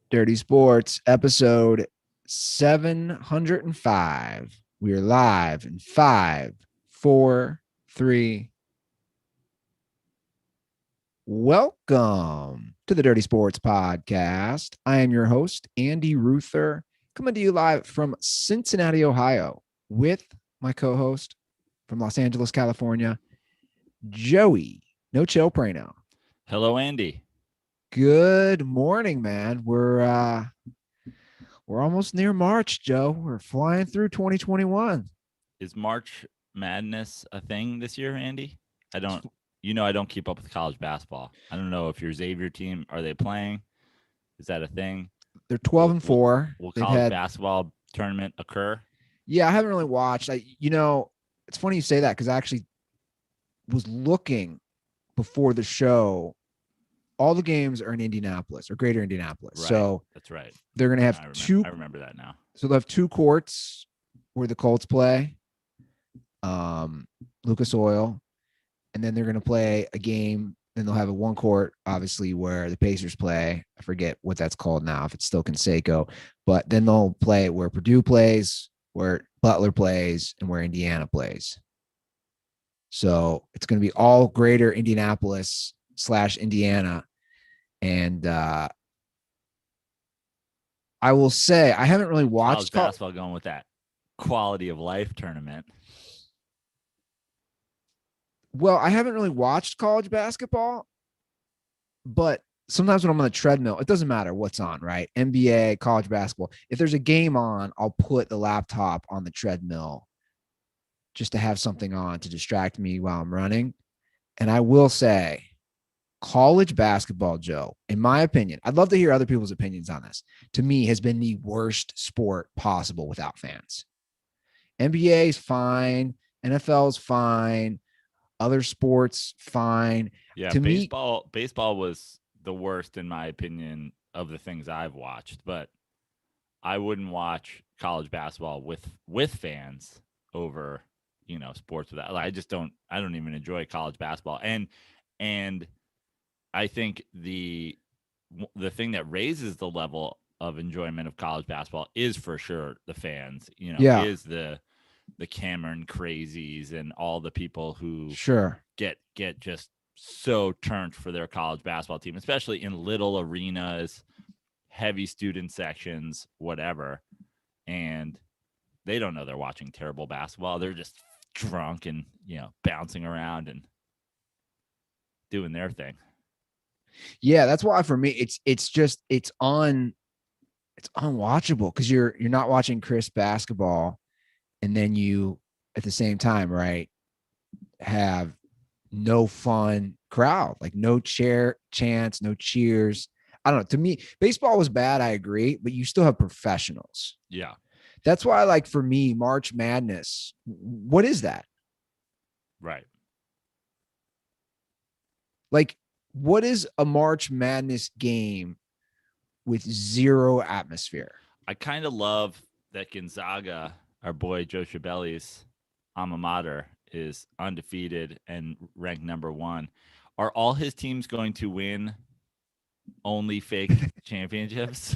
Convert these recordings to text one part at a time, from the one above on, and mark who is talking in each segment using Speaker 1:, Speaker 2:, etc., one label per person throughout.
Speaker 1: Dirty Sports, episode 705. We are live in 5, 4, 3. Welcome to the Dirty Sports Podcast. I am your host, Andy Ruther, coming to you live from Cincinnati, Ohio, with my co-host from Los Angeles, California, Joey No Chill Prano.
Speaker 2: Hello, Andy.
Speaker 1: Good morning, man. We're almost near March, Joe. We're flying through 2021.
Speaker 2: Is March Madness a thing this year, Andy? I don't keep up with college basketball. I don't know if your Xavier team, are they playing? Is that a thing?
Speaker 1: They're 12-4.
Speaker 2: Will college basketball tournament occur?
Speaker 1: Yeah, I haven't really watched. It's funny you say that because I actually was looking before the show. All the games are in Indianapolis or Greater Indianapolis.
Speaker 2: Right.
Speaker 1: So
Speaker 2: that's right.
Speaker 1: They're going to have two.
Speaker 2: I remember that now.
Speaker 1: So they'll have two courts where the Colts play, Lucas Oil, and then they're going to play a game. Then they'll have a one court, obviously, where the Pacers play. I forget what that's called now, if it's still Conseco. But then they'll play where Purdue plays, where Butler plays, and where Indiana plays. So it's going to be all Greater Indianapolis / Indiana. And I will say I haven't really watched
Speaker 2: college basketball going with that quality of life tournament.
Speaker 1: Well, I haven't really watched college basketball, but sometimes when I'm on the treadmill, it doesn't matter what's on, right? NBA, college basketball. If there's a game on, I'll put the laptop on the treadmill just to have something on to distract me while I'm running. And I will say, college basketball, Joe, in my opinion, I'd love to hear other people's opinions on this, to me has been the worst sport possible without fans. NBA is fine. NFL is fine. Other sports, fine.
Speaker 2: Yeah, to baseball was the worst, in my opinion, of the things I've watched. But I wouldn't watch college basketball with fans over, sports without. I don't even enjoy college basketball. And I think the thing that raises the level of enjoyment of college basketball is for sure the fans. Is the Cameron crazies and all the people who get just so turned for their college basketball team, especially in little arenas, heavy student sections, whatever. And they don't know they're watching terrible basketball. They're just drunk and, bouncing around and doing their thing.
Speaker 1: Yeah, that's why for me it's unwatchable because you're not watching crisp basketball. And then you, at the same time, right, have no fun crowd, like no chants, no cheers. I don't know. To me, baseball was bad. I agree, but you still have professionals.
Speaker 2: Yeah.
Speaker 1: That's why, for me, March Madness, what is that?
Speaker 2: Right.
Speaker 1: What is a March Madness game with zero atmosphere?
Speaker 2: I kind of love that Gonzaga, our boy Joe Chabelli's alma mater, is undefeated and ranked number 1. Are all his teams going to win only fake championships?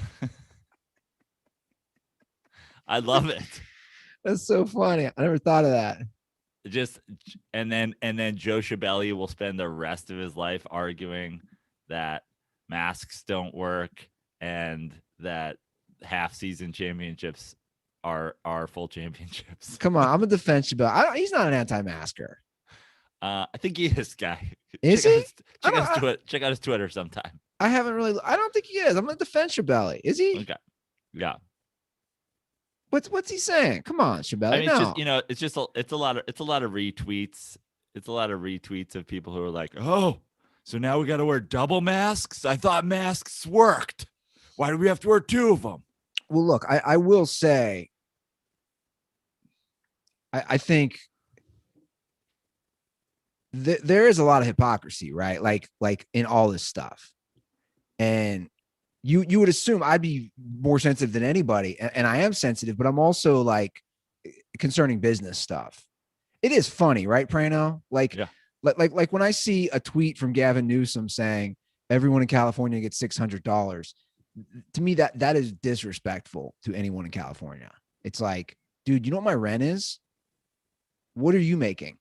Speaker 2: I love it.
Speaker 1: That's so funny. I never thought of that.
Speaker 2: And then Joe Chabelli will spend the rest of his life arguing that masks don't work and that half-season championships are full championships.
Speaker 1: Come on, I'm a defense Chabelli. He's not an anti-masker.
Speaker 2: I think he is, guy.
Speaker 1: Is he?
Speaker 2: Check out his Twitter sometime.
Speaker 1: I don't think he is. I'm a defense Chabelli. Is he?
Speaker 2: Okay. Yeah.
Speaker 1: What's he saying? Come on, Chabelli.
Speaker 2: It's a lot of retweets. It's a lot of retweets of people who are like, "Oh, so now we got to wear double masks? I thought masks worked. Why do we have to wear 2 of them?"
Speaker 1: Well, look, I will say, I think there is a lot of hypocrisy, right? Like in all this stuff. And you would assume I'd be more sensitive than anybody. And I am sensitive, but I'm also concerning business stuff. It is funny, right, Prano? Like when I see a tweet from Gavin Newsom saying everyone in California gets $600, To me, that is disrespectful to anyone in California. It's like, dude, you know what my rent is? What are you making?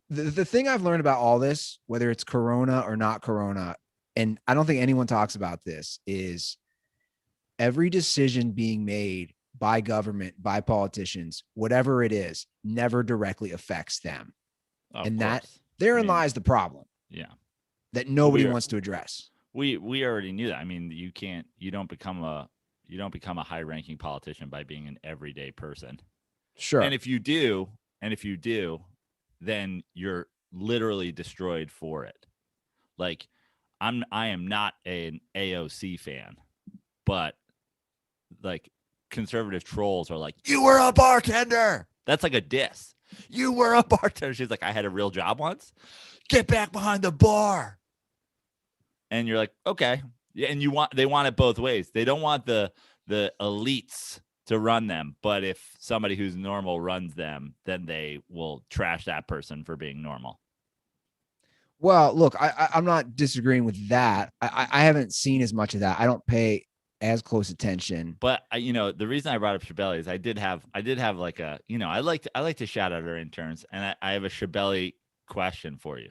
Speaker 1: The thing I've learned about all this, whether it's Corona or not Corona, and I don't think anyone talks about this, is every decision being made by government, by politicians, whatever it is, never directly affects them.
Speaker 2: Of
Speaker 1: And that
Speaker 2: course.
Speaker 1: therein lies the problem
Speaker 2: Yeah.
Speaker 1: that
Speaker 2: Well,
Speaker 1: nobody wants to address.
Speaker 2: We already knew that. I mean, you don't become a high ranking politician by being an everyday person.
Speaker 1: Sure.
Speaker 2: And if you do, then you're literally destroyed for it. Like I am not an AOC fan, but like conservative trolls are like, "You were a bartender." That's like a diss. You were a bartender. She's like, "I had a real job once. Get back behind the bar." And you're like, "Okay." Yeah, and they want it both ways. They don't want the elites to run them, but if somebody who's normal runs them, then they will trash that person for being normal.
Speaker 1: Well, look, I'm not disagreeing with that. I haven't seen as much of that. I don't pay as close attention.
Speaker 2: But the reason I brought up Shabelli is I did have like a, I like to shout out our interns, and I have a Shabelli question for you.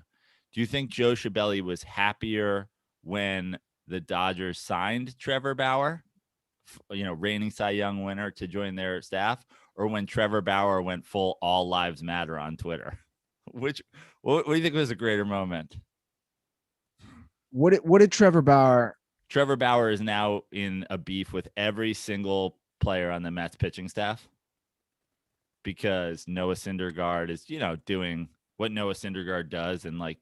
Speaker 2: Do you think Joe Shabelli was happier when the Dodgers signed Trevor Bauer, reigning Cy Young winner, to join their staff, or when Trevor Bauer went full all lives matter on Twitter? What do you think was a greater moment?
Speaker 1: What did Trevor Bauer?
Speaker 2: Trevor Bauer is now in a beef with every single player on the Mets pitching staff because Noah Syndergaard is, doing what Noah Syndergaard does and like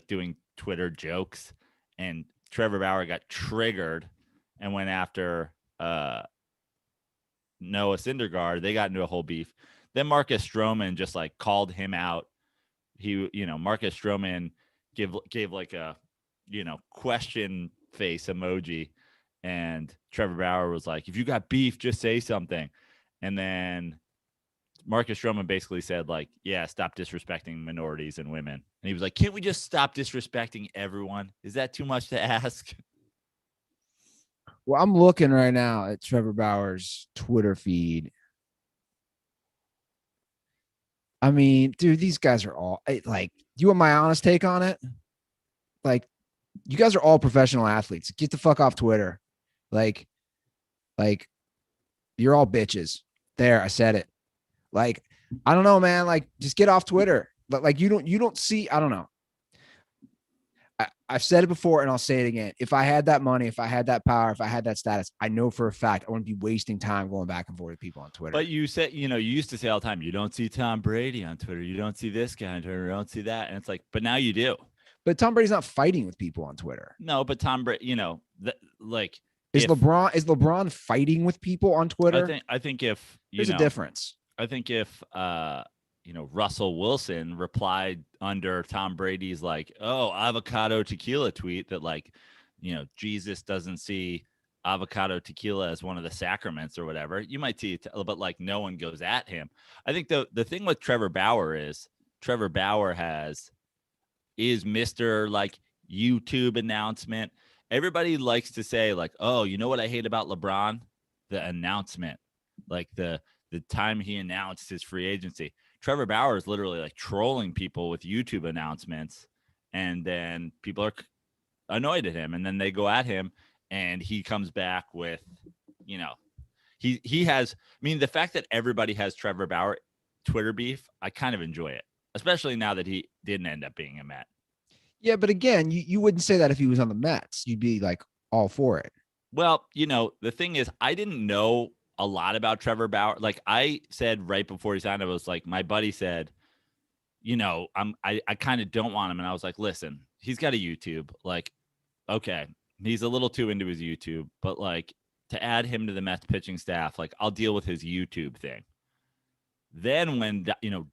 Speaker 2: doing Twitter jokes. And Trevor Bauer got triggered and went after Noah Syndergaard. They got into a whole beef. Then Marcus Stroman just like called him out. Marcus Stroman gave like a, question face emoji, and Trevor Bauer was like, "If you got beef, just say something." And then Marcus Stroman basically said like, "Yeah, stop disrespecting minorities and women." And he was like, "Can't we just stop disrespecting everyone? Is that too much to ask?"
Speaker 1: Well, I'm looking right now at Trevor Bauer's Twitter feed. I mean, dude, these guys are all like, do you want my honest take on it? Like, you guys are all professional athletes. Get the fuck off Twitter. Like, you're all bitches. There, I said it. Like, I don't know, man. Like, just get off Twitter. But like, you don't see. I don't know. I've said it before, and I'll say it again. If I had that money, if I had that power, if I had that status, I know for a fact I wouldn't be wasting time going back and forth with people on Twitter.
Speaker 2: But you said, you used to say all the time, you don't see Tom Brady on Twitter. You don't see this guy on Twitter. You don't see that. And it's like, but now you do.
Speaker 1: But Tom Brady's not fighting with people on Twitter.
Speaker 2: No, but Tom Brady,
Speaker 1: is LeBron fighting with people on Twitter?
Speaker 2: I think if
Speaker 1: there's a difference.
Speaker 2: I think if Russell Wilson replied under Tom Brady's like, "Oh, avocado tequila" tweet that like, Jesus doesn't see avocado tequila as one of the sacraments or whatever, you might see it, but like no one goes at him. I think the thing with Trevor Bauer is is Mr. like YouTube announcement. Everybody likes to say like, "Oh, you know what I hate about LeBron? The announcement." Like the time he announced his free agency. Trevor Bauer is literally like trolling people with YouTube announcements, and then people are annoyed at him, and then they go at him, and he comes back with, he has. I mean, the fact that everybody has Trevor Bauer Twitter beef, I kind of enjoy it, especially now that he didn't end up being a Met.
Speaker 1: Yeah, but again, you wouldn't say that if he was on the Mets. You'd be like all for it.
Speaker 2: Well, the thing is, I didn't know a lot about Trevor Bauer. Like I said right before he signed, I was like, my buddy said, I kind of don't want him. And I was like, listen, he's got a YouTube. Like, okay, he's a little too into his YouTube, but like to add him to the Mets pitching staff, like I'll deal with his YouTube thing. Then when,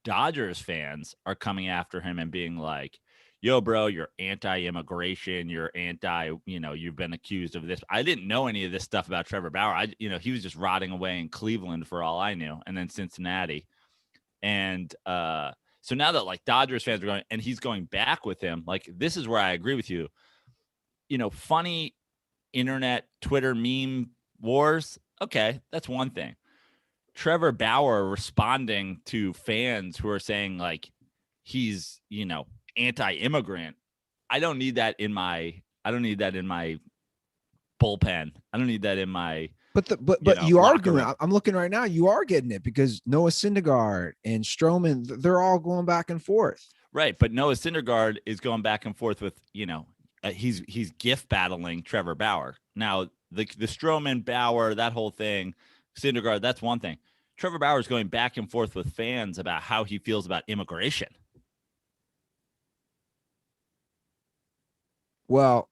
Speaker 2: Dodgers fans are coming after him and being like, "Yo, bro, you're anti-immigration. You're anti, you've been accused of this." I didn't know any of this stuff about Trevor Bauer. He was just rotting away in Cleveland for all I knew, and then Cincinnati. And so now that like Dodgers fans are going, and he's going back with him, like this is where I agree with you. Funny internet Twitter meme wars, okay, that's one thing. Trevor Bauer responding to fans who are saying like he's, anti-immigrant. I don't need that in my bullpen. I don't need that in my
Speaker 1: but you are
Speaker 2: locker
Speaker 1: doing.
Speaker 2: room.
Speaker 1: I'm looking right now. You are getting it because Noah Syndergaard and Stroman, they're all going back and forth.
Speaker 2: Right, but Noah Syndergaard is going back and forth with he's gift battling Trevor Bauer. Now the Stroman Bauer, that whole thing, Syndergaard, that's one thing. Trevor Bauer is going back and forth with fans about how he feels about immigration.
Speaker 1: Well,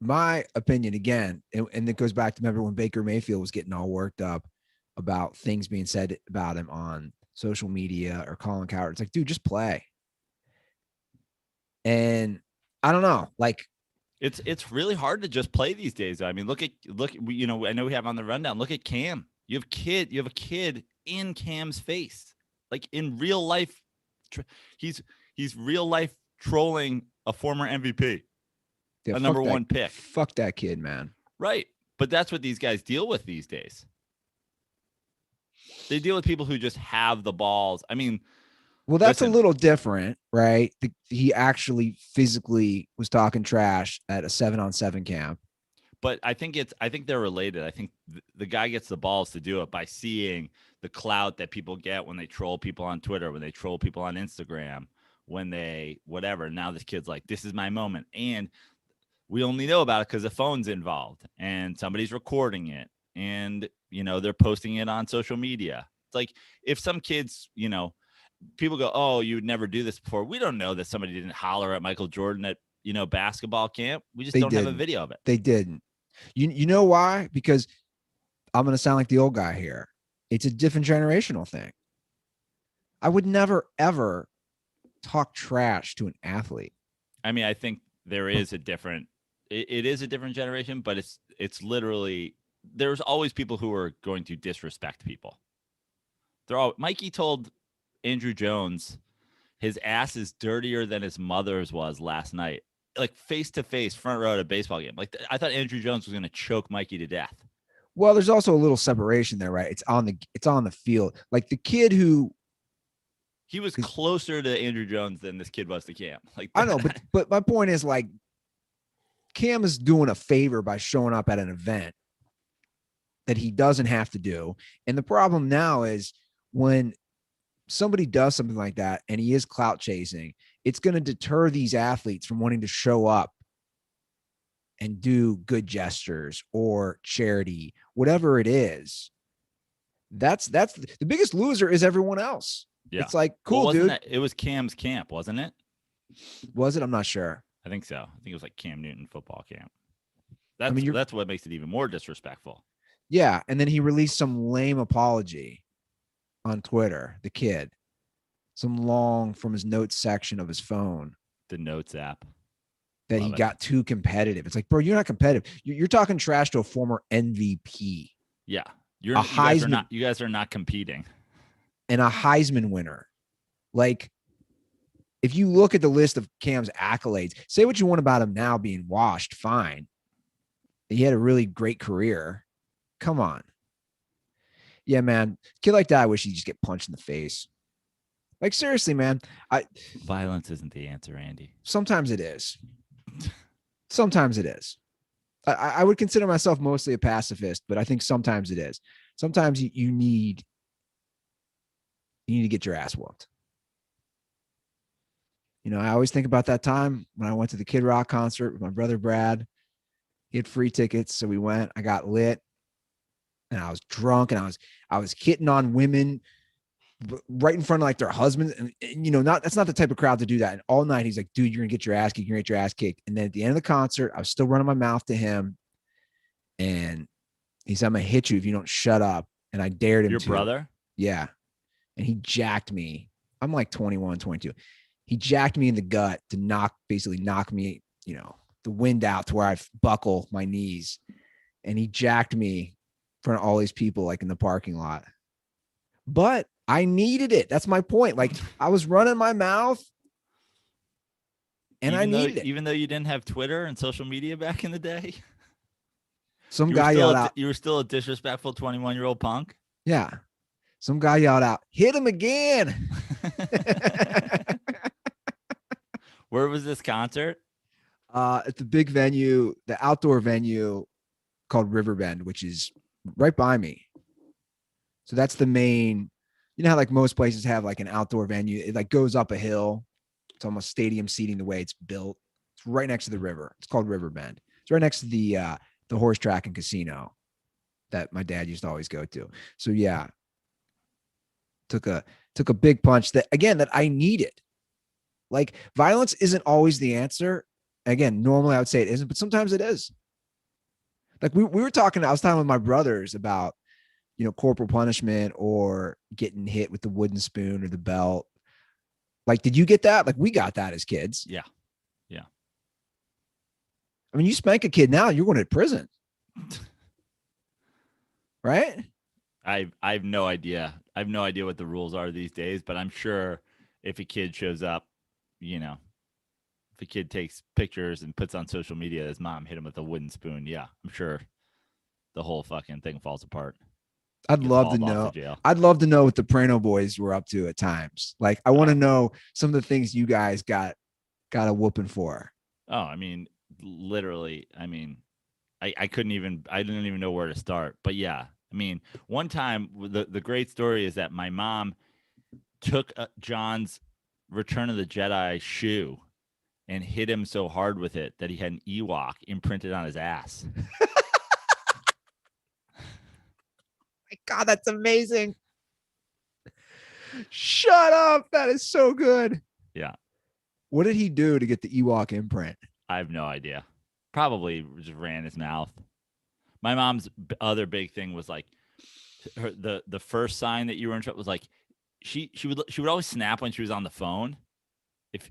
Speaker 1: my opinion again, and it goes back to remember when Baker Mayfield was getting all worked up about things being said about him on social media or Colin Cowherd. It's like, dude, just play. And I don't know, like
Speaker 2: it's really hard to just play these days. I mean, look, I know we have on the rundown. Look at Cam. You have a kid in Cam's face, like in real life. He's real life trolling a former MVP, a number one pick.
Speaker 1: Fuck that kid, man.
Speaker 2: Right, but that's what these guys deal with these days. They deal with people who just have the balls. I mean,
Speaker 1: well, that's a little different, right? He actually physically was talking trash at a 7-on-7 camp.
Speaker 2: But I think they're related. I think the guy gets the balls to do it by seeing the clout that people get when they troll people on Twitter, when they troll people on Instagram, when they whatever. Now this kid's like, this is my moment. And we only know about it because the phone's involved and somebody's recording it. And, they're posting it on social media. It's like if some kids, people go, oh, you would never do this before. We don't know that somebody didn't holler at Michael Jordan at, basketball camp. We just don't have a video of it.
Speaker 1: They didn't. You know why? Because I'm going to sound like the old guy here. It's a different generational thing. I would never, ever talk trash to an athlete.
Speaker 2: I mean, I think there is it is a different generation, but it's literally, there's always people who are going to disrespect people. Mikey told Andrew Jones his ass is dirtier than his mother's was last night, like face to face, front row at a baseball game. Like I thought Andrew Jones was going to choke Mikey to death.
Speaker 1: Well, there's also a little separation there, right? It's on the field. Like the kid who
Speaker 2: he was closer to Andrew Jones than this kid was to Cam. Like
Speaker 1: I know, but my point is like Cam is doing a favor by showing up at an event that he doesn't have to do. And the problem now is when somebody does something like that and he is clout chasing, it's going to deter these athletes from wanting to show up and do good gestures or charity, whatever it is. That's the biggest loser is everyone else. Yeah. It's like, cool, dude.
Speaker 2: It was Cam's camp, wasn't it?
Speaker 1: Was it? I'm not sure.
Speaker 2: I think so. I think it was like Cam Newton football camp. That's what makes it even more disrespectful.
Speaker 1: Yeah. And then he released some lame apology on Twitter, the kid, some long from his notes section of his phone.
Speaker 2: The notes app.
Speaker 1: That he got too competitive. It's like, bro, you're not competitive. You're talking trash to a former MVP.
Speaker 2: Yeah. You guys are not competing.
Speaker 1: And a Heisman winner. Like, if you look at the list of Cam's accolades, say what you want about him now being washed, fine. He had a really great career. Come on. Yeah, man. Kid like that, I wish he'd just get punched in the face. Like, seriously, man.
Speaker 2: Violence isn't the answer, Andy.
Speaker 1: Sometimes it is. Sometimes it is. I would consider myself mostly a pacifist, but I think sometimes it is. Sometimes you need to get your ass whooped. I always think about that time when I went to the Kid Rock concert with my brother Brad. He had free tickets, so we went. I got lit, and I was drunk, and I was hitting on women right in front of like their husbands, and that's not the type of crowd to do that. And all night he's like, dude, you're gonna get your ass kicked. You're gonna get your ass kicked. And then at the end of the concert, I was still running my mouth to him, and he said, I'm gonna hit you if you don't shut up. And I dared him.
Speaker 2: Your brother?
Speaker 1: Yeah. And he jacked me. I'm like 21, 22. He jacked me in the gut to knock me, the wind out to where I buckle my knees. And he jacked me in front of all these people, like in the parking lot. But I needed it. That's my point. Like, I was running my mouth. and I needed it.
Speaker 2: Even though you didn't have Twitter and social media back in the day,
Speaker 1: Some guy yelled out,
Speaker 2: you were still a disrespectful 21-year-old punk.
Speaker 1: yeah. Some guy yelled out, hit him again.
Speaker 2: Where was this concert?
Speaker 1: At the big venue, the outdoor venue called Riverbend, which is right by me. So that's the main, you know how like most places have like an outdoor venue, it like goes up a hill. It's almost stadium seating the way it's built. It's right next to the river. It's called Riverbend. It's right next to the horse track and casino that my dad used to always go to. So yeah, took a big punch that I needed. Like violence isn't always the answer. Again, normally I would say it isn't, but sometimes it is. Like we were talking, I was talking with my brothers about, you know, corporal punishment or getting hit with the wooden spoon or the belt. Like, did you get that? Like we got that as kids.
Speaker 2: Yeah.
Speaker 1: I mean, you spank a kid now, you're going to prison. Right?
Speaker 2: I have no idea. I have no idea what the rules are these days, but I'm sure if a kid shows up, you know, if a kid takes pictures and puts on social media, his mom hit him with a wooden spoon. Yeah, I'm sure the whole fucking thing falls apart.
Speaker 1: I'd love to know. I'd love to know what the Prano boys were up to at times. Like, I want to know some of the things you guys got a whooping for.
Speaker 2: Oh, I mean, literally. I mean, I didn't even know where to start. But yeah, I mean, one time the great story is that my mom took John's Return of the Jedi shoe and hit him so hard with it that he had an Ewok imprinted on his ass.
Speaker 1: My God, that's amazing. Shut up. That is so good.
Speaker 2: Yeah.
Speaker 1: What did he do to get the Ewok imprint?
Speaker 2: I have no idea. Probably just ran his mouth. My mom's other big thing was like the first sign that you were in trouble was like she would always snap when she was on the phone.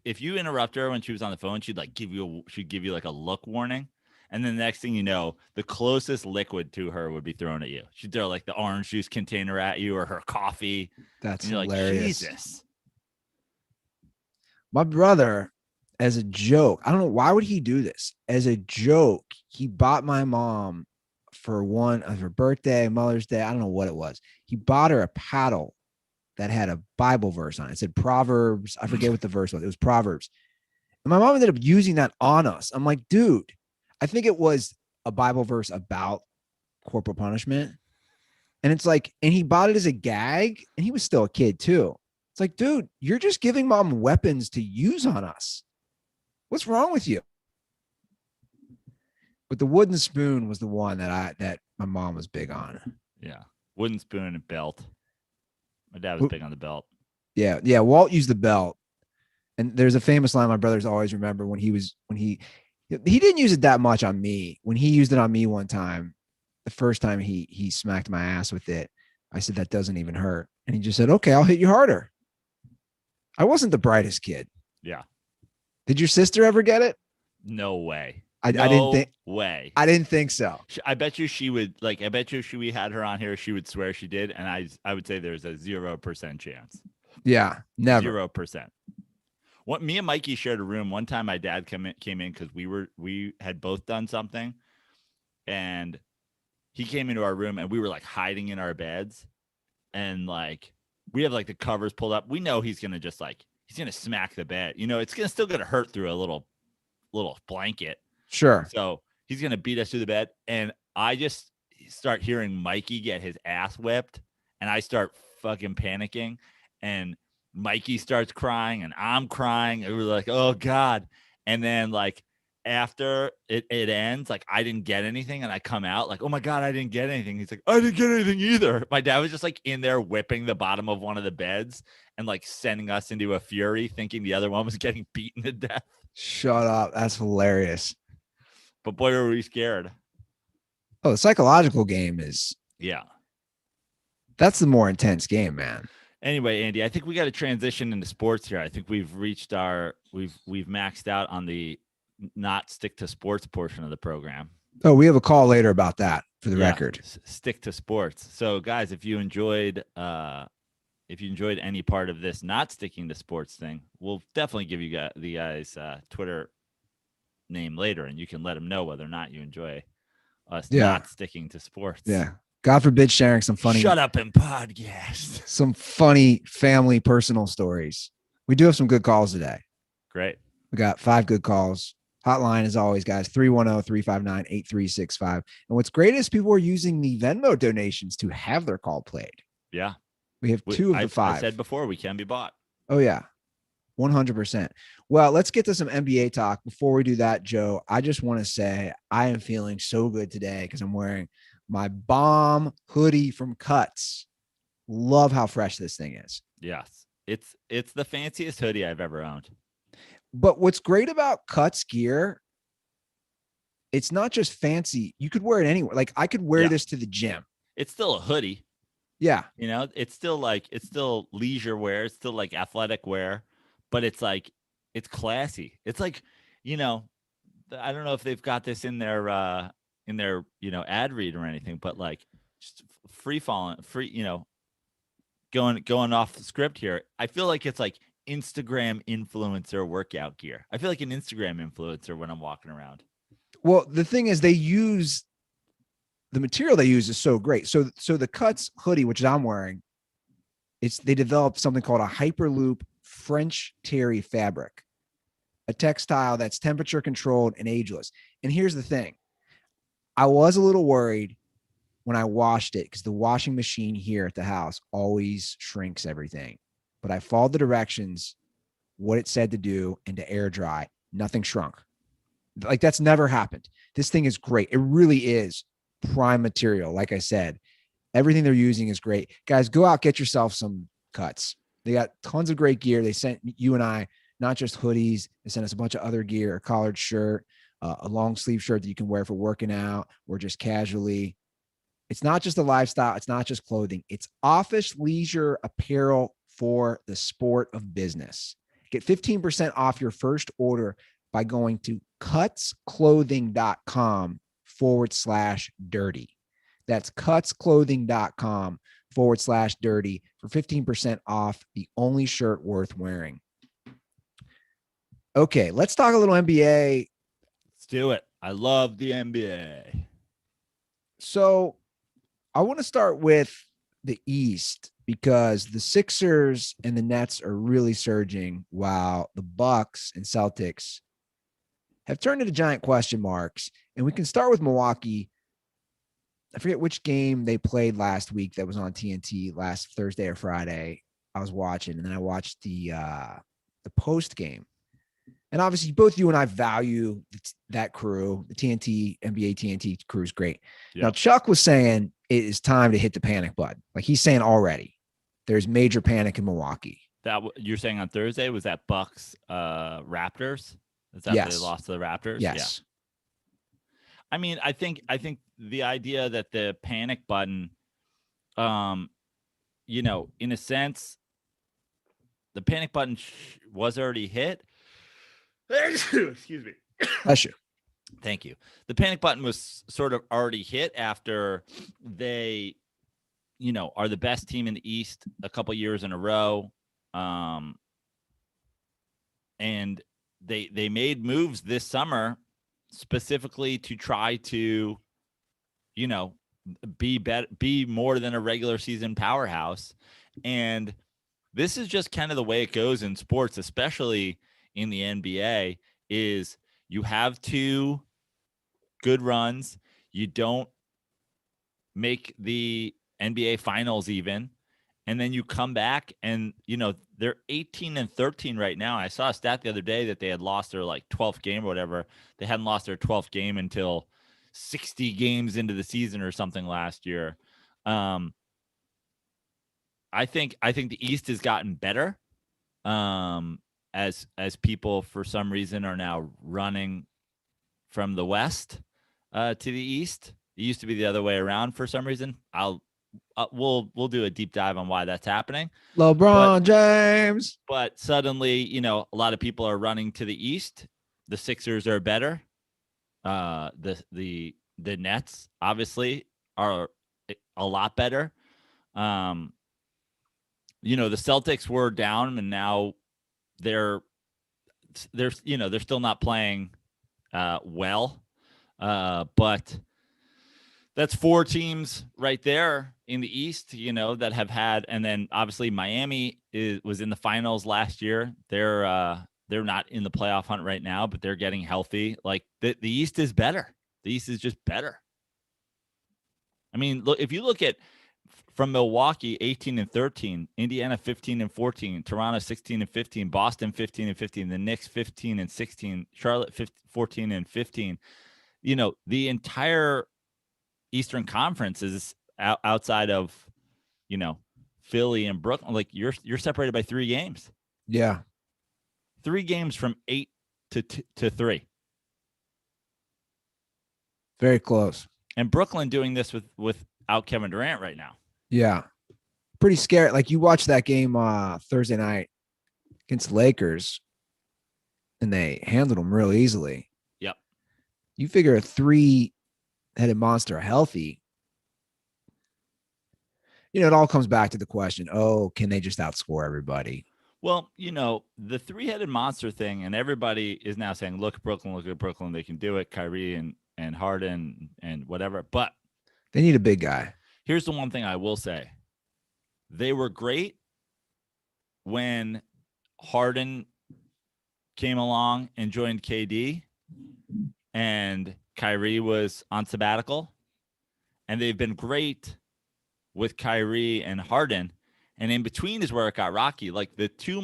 Speaker 2: If you interrupt her when she was on the phone, she'd give you like a look warning. And then the next thing you know, the closest liquid to her would be thrown at you. She'd throw like the orange juice container at you or her coffee.
Speaker 1: That's hilarious.
Speaker 2: Like, Jesus.
Speaker 1: My brother, as a joke, I don't know, why would he do this? As a joke, he bought my mom for her birthday, Mother's Day, I don't know what it was. He bought her a paddle that had a Bible verse on it. It said Proverbs. I forget what the verse was. It was Proverbs. And my mom ended up using that on us. I'm like, dude, I think it was a Bible verse about corporal punishment. And it's like, and he bought it as a gag, and he was still a kid too. It's like, dude, you're just giving mom weapons to use on us. What's wrong with you? But the wooden spoon was the one that my mom was big on.
Speaker 2: Yeah. Wooden spoon and belt. My dad was big on the belt.
Speaker 1: Yeah. Yeah. Walt used the belt. And there's a famous line my brothers always remember when he didn't use it that much on me. When he used it on me one time, the first time he smacked my ass with it, I said, that doesn't even hurt. And he just said, okay, I'll hit you harder. I wasn't the brightest kid.
Speaker 2: Yeah.
Speaker 1: Did your sister ever get it?
Speaker 2: No way.
Speaker 1: I didn't think.
Speaker 2: Way.
Speaker 1: I didn't think so.
Speaker 2: I bet you she would I bet you if we had her on here, she would swear she did. And I would say there's a 0% chance.
Speaker 1: Yeah. Never.
Speaker 2: 0%. What me and Mikey shared a room. One time my dad came in because we had both done something, and he came into our room and we were like hiding in our beds, and like we have like the covers pulled up. We know he's gonna just he's gonna smack the bed. You know, it's still gonna hurt through a little blanket.
Speaker 1: Sure.
Speaker 2: So he's gonna beat us through the bed, and I just start hearing Mikey get his ass whipped, and I start fucking panicking, and Mikey starts crying and I'm crying. And we're like, oh God. And then after it ends, I didn't get anything. And I come out like, oh my God, I didn't get anything. He's like, I didn't get anything either. My dad was just in there whipping the bottom of one of the beds and sending us into a fury, thinking the other one was getting beaten to death.
Speaker 1: Shut up. That's hilarious.
Speaker 2: But boy, were we scared.
Speaker 1: Oh, the psychological game is.
Speaker 2: Yeah.
Speaker 1: That's the more intense game, man.
Speaker 2: Anyway, Andy, I think we got to transition into sports here. I think we've reached we've maxed out on the not stick to sports portion of the program.
Speaker 1: Oh, we have a call later about that for the record.
Speaker 2: Stick to sports. So guys, if you enjoyed if you enjoyed any part of this not sticking to sports thing, we'll definitely give you the guys Twitter name later, and you can let them know whether or not you enjoy us
Speaker 1: Yeah.
Speaker 2: not sticking to sports.
Speaker 1: Yeah. God forbid sharing some funny
Speaker 2: Shut up and podcast.
Speaker 1: some funny family personal stories. We do have some good calls today.
Speaker 2: Great.
Speaker 1: We got 5 good calls. Hotline as always, guys, 310-359-8365. And what's great is people are using the Venmo donations to have their call played.
Speaker 2: Yeah.
Speaker 1: We have 2 of the 5.
Speaker 2: I said before, we can be bought.
Speaker 1: Oh, yeah. 100%. Well, let's get to some NBA talk. Before we do that, Joe, I just want to say I am feeling so good today because I'm wearing my bomb hoodie from Cuts. Love how fresh this thing is.
Speaker 2: Yes. It's the fanciest hoodie I've ever owned.
Speaker 1: But what's great about Cuts gear, it's not just fancy. You could wear it anywhere. Like I could wear this to the gym.
Speaker 2: It's still a hoodie.
Speaker 1: Yeah.
Speaker 2: You know, it's still leisure wear. It's still like athletic wear, but it's classy. It's like, you know, I don't know if they've got this in their ad read or anything, but like just going off the script here. I feel like it's like Instagram influencer workout gear. I feel like an Instagram influencer when I'm walking around.
Speaker 1: Well, the thing is the material they use is so great. So the Cuts hoodie, which I'm wearing, they developed something called a Hyperloop French terry fabric, a textile that's temperature controlled and ageless. And here's the thing. I was a little worried when I washed it because the washing machine here at the house always shrinks everything. But I followed the directions, what it said to do, and to air dry. Nothing shrunk. Like that's never happened. This thing is great. It really is prime material. Like I said, everything they're using is great. Guys, go out, get yourself some Cuts. They got tons of great gear. They sent you and I not just hoodies. They sent us a bunch of other gear, a collared shirt, a long sleeve shirt that you can wear for working out or just casually. It's not just a lifestyle. It's not just clothing. It's office leisure apparel for the sport of business. Get 15% off your first order by going to cutsclothing.com/dirty. That's cutsclothing.com/dirty for 15% off the only shirt worth wearing. Okay, let's talk a little NBA.
Speaker 2: Let's do it. I love the NBA.
Speaker 1: So I want to start with the East because the Sixers and the Nets are really surging while the Bucks and Celtics have turned into giant question marks. And we can start with Milwaukee. I forget which game they played last week that was on TNT last Thursday or Friday. I was watching, and then I watched the post game. And obviously, both you and I value that crew. The NBA TNT crew is great. Yep. Now, Chuck was saying it is time to hit the panic button. Like he's saying already, there's major panic in Milwaukee.
Speaker 2: That you're saying on Thursday, was that Bucks Raptors? Is that they lost to the Raptors?
Speaker 1: Yes.
Speaker 2: Yeah. I mean, I think the idea that the panic button, in a sense, the panic button was already hit. Excuse me.
Speaker 1: Bless you.
Speaker 2: Thank you. The panic button was sort of already hit after they, are the best team in the East a couple years in a row. And they made moves this summer specifically to try to, be more than a regular season powerhouse. And this is just kind of the way it goes in sports, especially in the NBA, is you have 2 good runs. You don't make the NBA finals even. And then you come back and, they're 18-13 right now. I saw a stat the other day that they had lost their 12th game or whatever. They hadn't lost their 12th game until 60 games into the season or something last year. I think the East has gotten better. As people for some reason are now running from the West to the East. It used to be the other way around for some reason. We'll do a deep dive on why that's happening.
Speaker 1: LeBron James.
Speaker 2: But suddenly, a lot of people are running to the East. The Sixers are better. The Nets obviously are a lot better. the Celtics were down, and now they're they're still not playing well, but that's 4 teams right there in the East, that have had, and then obviously Miami was in the finals last year. They're not in the playoff hunt right now, but they're getting healthy. Like the East is better. The East is just better. I mean, look, if you look at from Milwaukee 18-13, Indiana 15-14, Toronto 16-15, Boston 15-15, the Knicks 15-16, Charlotte 14-15. The entire Eastern Conference is outside of, Philly and Brooklyn. Like you're separated by 3 games.
Speaker 1: Yeah.
Speaker 2: 3 games from 8 to 3.
Speaker 1: Very close.
Speaker 2: And Brooklyn doing this without Kevin Durant right now.
Speaker 1: Yeah. Pretty scary. Like you watch that game Thursday night against the Lakers, and they handled them real easily.
Speaker 2: Yep.
Speaker 1: You figure a 3-headed monster healthy, it all comes back to the question, can they just outscore everybody?
Speaker 2: Well, the 3-headed monster thing, and everybody is now saying, look at Brooklyn, they can do it, Kyrie and Harden and whatever. But
Speaker 1: they need a big guy.
Speaker 2: Here's the one thing I will say. They were great when Harden came along and joined KD and Kyrie was on sabbatical. And they've been great with Kyrie and Harden. And in between is where it got rocky. Like the too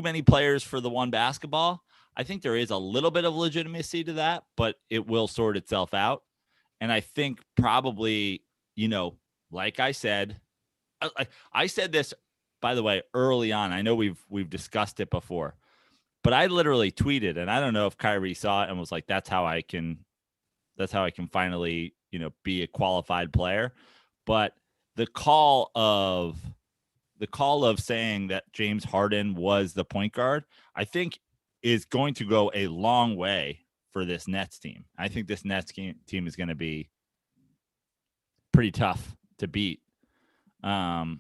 Speaker 2: many players for the one basketball. I think there is a little bit of legitimacy to that, but it will sort itself out. And I think probably, like I said, I said this, by the way, early on. I know we've discussed it before, but I literally tweeted, and I don't know if Kyrie saw it and was like, that's how I can finally, be a qualified player. But the call of saying that James Harden was the point guard, I think is going to go a long way for this Nets team. I think this Nets team is going to be pretty tough to beat. I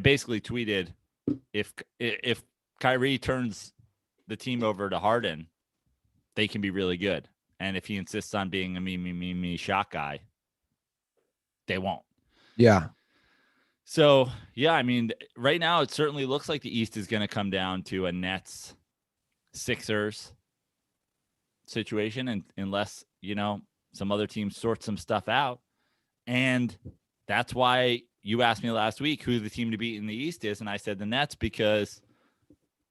Speaker 2: basically tweeted if Kyrie turns the team over to Harden, they can be really good. And if he insists on being a me shot guy, they won't.
Speaker 1: Yeah.
Speaker 2: So, yeah, right now it certainly looks like the East is going to come down to a Nets Sixers situation, and unless, some other team sorts some stuff out. And that's why you asked me last week who the team to beat in the East is, and I said the Nets, because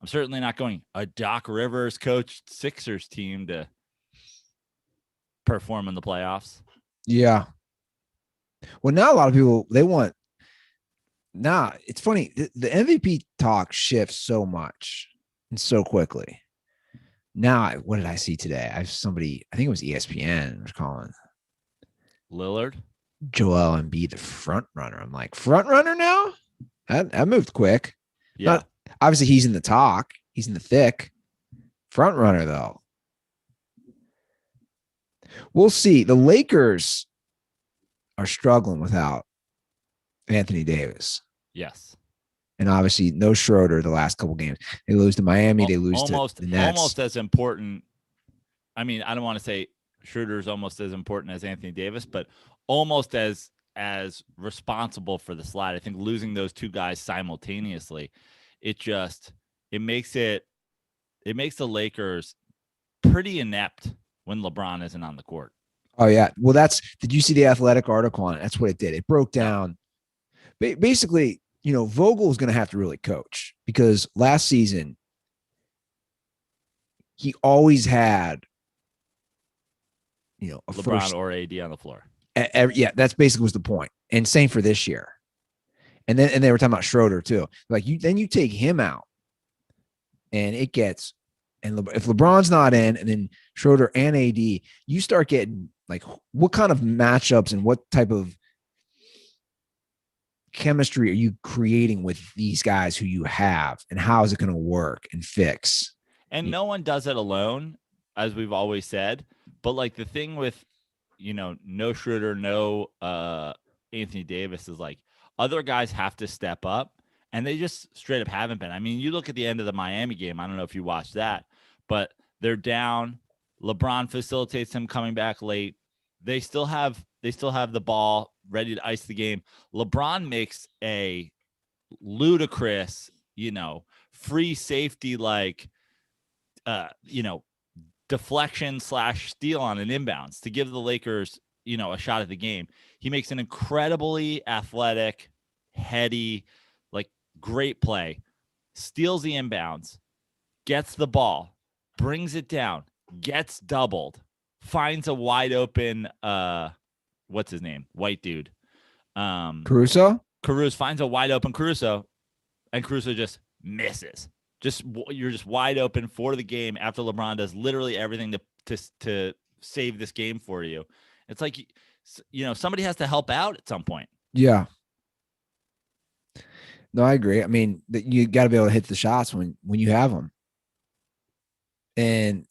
Speaker 2: I'm certainly not going a Doc Rivers coached Sixers team to perform in the playoffs.
Speaker 1: Yeah. Well, now a lot of people, they want. Nah, it's funny. The MVP talk shifts so much and so quickly. Now, what did I see today? I think it was ESPN was calling
Speaker 2: Lillard,
Speaker 1: Joel Embiid the front runner. I'm like, front runner now? That moved quick.
Speaker 2: Yeah.
Speaker 1: Obviously, he's in the talk. He's in the thick. Front runner, though. We'll see. The Lakers are struggling without Anthony Davis.
Speaker 2: Yes.
Speaker 1: And obviously, no Schroeder the last couple games. They lose to Miami. They lose to the Nets.
Speaker 2: Almost as important. I don't want to say Schroeder is almost as important as Anthony Davis, but almost as responsible for the slide. I think losing those 2 guys simultaneously, it makes the Lakers pretty inept when LeBron isn't on the court.
Speaker 1: Oh, yeah. Well, did you see the Athletic article on it? That's what it did. It broke down. Basically, Vogel is going to have to really coach, because last season he always had, a
Speaker 2: LeBron or AD on the floor.
Speaker 1: Yeah, that's basically was the point. And same for this year. And they were talking about Schroeder too. Like then you take him out, and it gets, and if LeBron's not in, and then Schroeder and AD, you start getting like what kind of matchups and what type of chemistry are you creating with these guys who you have, and how is it going to work and fix?
Speaker 2: And no one does it alone, as we've always said. But like the thing with, no Schroeder, no Anthony Davis is like, Other guys have to step up, and they just straight up haven't been. I mean, you look at the end of the Miami game. I don't know if you watched that, but they're down. LeBron facilitates them coming back late. They still have the ball ready to ice the game. LeBron makes a ludicrous, free safety deflection / steal on an inbounds to give the Lakers, a shot at the game. He makes an incredibly athletic, heady, great play, steals the inbounds, gets the ball, brings it down, gets doubled, finds a wide open, what's his name? White dude.
Speaker 1: Caruso
Speaker 2: finds a wide open Caruso, and Caruso just misses. You're just wide open for the game after LeBron does literally everything to save this game for you. It's like, somebody has to help out at some point.
Speaker 1: Yeah. No, I agree. I mean, you got to be able to hit the shots when you have them. And,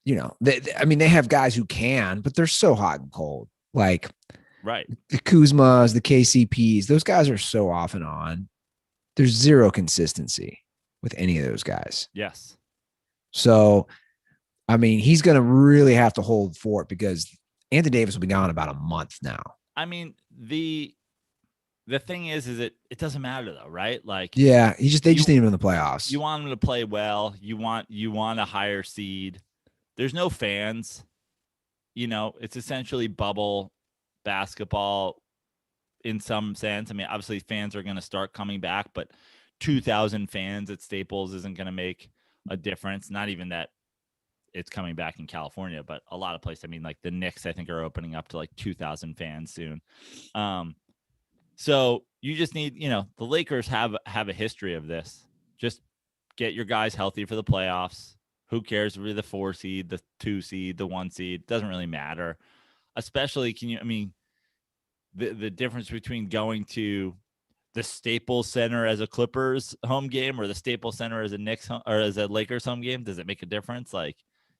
Speaker 1: they have guys who can, but they're so hot and cold. Like,
Speaker 2: right.
Speaker 1: The Kuzmas, the KCPs, those guys are so off and on. There's zero consistency with any of those guys.
Speaker 2: Yes.
Speaker 1: So, I mean, he's going to really have to hold fort because Anthony Davis will be gone about a month now.
Speaker 2: I mean, the thing is it doesn't matter though, right? Like,
Speaker 1: yeah, they just need him in the playoffs.
Speaker 2: You want him to play well. You want a higher seed. There's no fans. It's essentially bubble basketball in some sense. I mean, obviously fans are going to start coming back, but 2,000 fans at Staples isn't going to make a difference. Not even that it's coming back in California, but a lot of places. I mean, like the Knicks, I think, are opening up to 2,000 fans soon. So you just need, the Lakers have a history of this. Just get your guys healthy for the playoffs. Who cares if you're the 4 seed, the 2 seed, the 1 seed? Doesn't really matter. Especially, the difference between going to the Staples Center as a Clippers home game or the Staples Center as a Knicks or as a Lakers home game, does it make a difference? Like,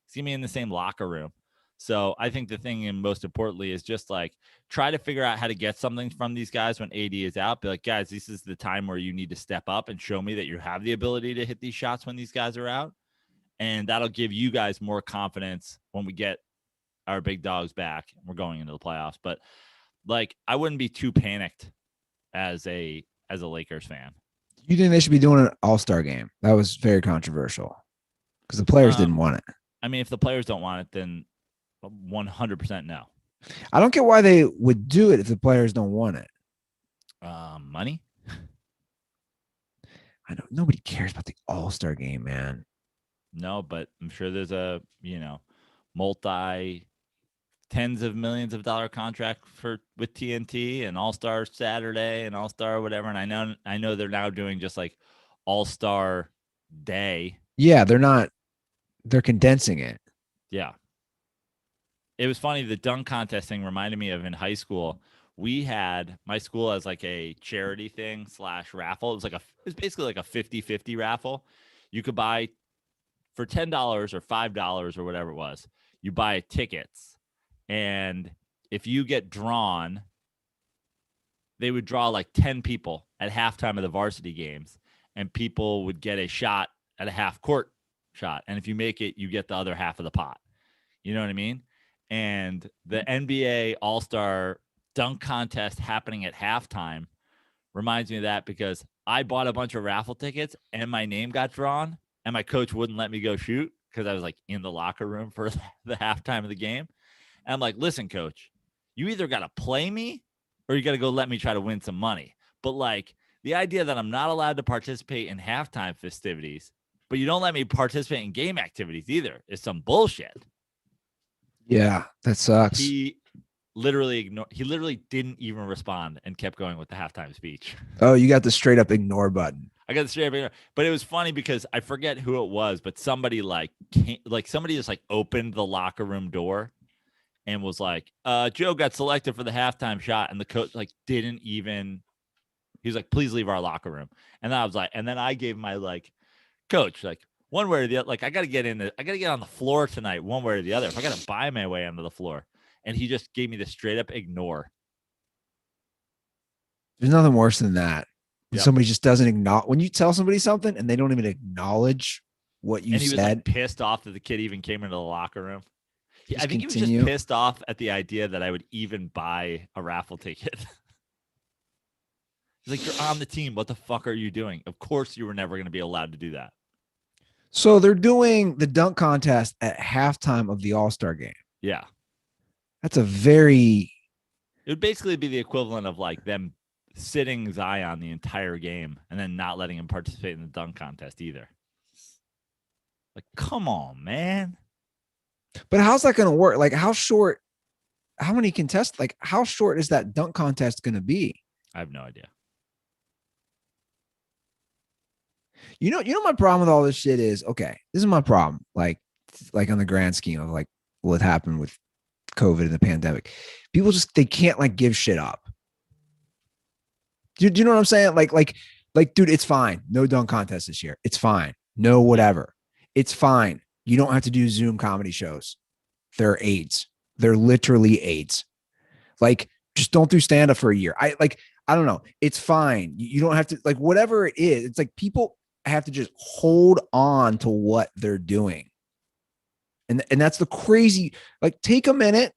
Speaker 2: see me in the same locker room. So I think the thing, and most importantly, is just try to figure out how to get something from these guys when AD is out. Be like, guys, this is the time where you need to step up and show me that you have the ability to hit these shots when these guys are out. And that'll give you guys more confidence when we get our big dogs back. We're going into the playoffs. But I wouldn't be too panicked as a Lakers fan.
Speaker 1: You think they should be doing an all-star game? That was very controversial because the players didn't want it.
Speaker 2: I mean, if the players don't want it, then 100% no.
Speaker 1: I don't get why they would do it if the players don't want it.
Speaker 2: Money?
Speaker 1: I know nobody cares about the all-star game, man.
Speaker 2: No, but I'm sure there's a, multi tens of millions of dollar contract with TNT and All-Star Saturday and All-Star whatever. And I know they're now doing just All-Star Day.
Speaker 1: Yeah, they're condensing it.
Speaker 2: Yeah. It was funny. The dunk contest thing reminded me of in high school. We had my school as a charity thing / raffle. It was basically a 50-50 raffle. You could buy for $10 or $5 or whatever it was. You buy tickets. And if you get drawn, they would draw 10 people at halftime of the varsity games. And people would get a shot at a half court shot. And if you make it, you get the other half of the pot. You know what I mean? And the NBA All-Star dunk contest happening at halftime reminds me of that because I bought a bunch of raffle tickets and my name got drawn and my coach wouldn't let me go shoot because I was in the locker room for the halftime of the game. And I'm like, listen, coach, you either got to play me or you got to go let me try to win some money. But the idea that I'm not allowed to participate in halftime festivities, but you don't let me participate in game activities either is some bullshit.
Speaker 1: Yeah, that sucks.
Speaker 2: He literally didn't even respond and kept going with the halftime speech.
Speaker 1: Oh, you got the straight up ignore button.
Speaker 2: I got the straight up ignore. But it was funny because I forget who it was, but somebody somebody just opened the locker room door and was like, Joe got selected for the halftime shot. And the coach didn't even, he was like, please leave our locker room. And then I was like, and then I gave my coach, one way or the other, I got to get on the floor tonight, one way or the other. If I got to buy my way onto the floor. And he just gave me the straight up ignore.
Speaker 1: There's nothing worse than that. When
Speaker 2: Yep.
Speaker 1: somebody just doesn't acknowledge, when you tell somebody something and they don't even acknowledge what you
Speaker 2: And he was
Speaker 1: said,
Speaker 2: like pissed off that the kid even came into the locker room. I
Speaker 1: just
Speaker 2: think he was just
Speaker 1: continue.
Speaker 2: pissed off at the idea that I would even buy a raffle ticket. He's like, you're on the team. What the fuck are you doing? Of course you were never going to be allowed to do that.
Speaker 1: So they're doing the dunk contest at halftime of the All-Star game.
Speaker 2: Yeah.
Speaker 1: That's a very
Speaker 2: It would basically be the equivalent of like them sitting Zion the entire game and then not letting him participate in the dunk contest either. Like, come on, man.
Speaker 1: But how's that going to work? Like, how short? How many contests? Like, how short is that dunk contest going to be?
Speaker 2: I have no idea.
Speaker 1: You know, my problem with all this shit is okay. This is my problem. Like on the grand scheme of like what happened with COVID and the pandemic, people just they can't like give shit up. Do you know what I'm saying? Like, dude, it's fine. No dunk contest this year. It's fine. No whatever. It's fine. You don't have to do Zoom comedy shows. They're AIDS. They're literally AIDS. Like, just don't do stand up for a year. I don't know. It's fine. You don't have to like whatever it is. It's like people have to just hold on to what they're doing. And that's the crazy, like take a minute,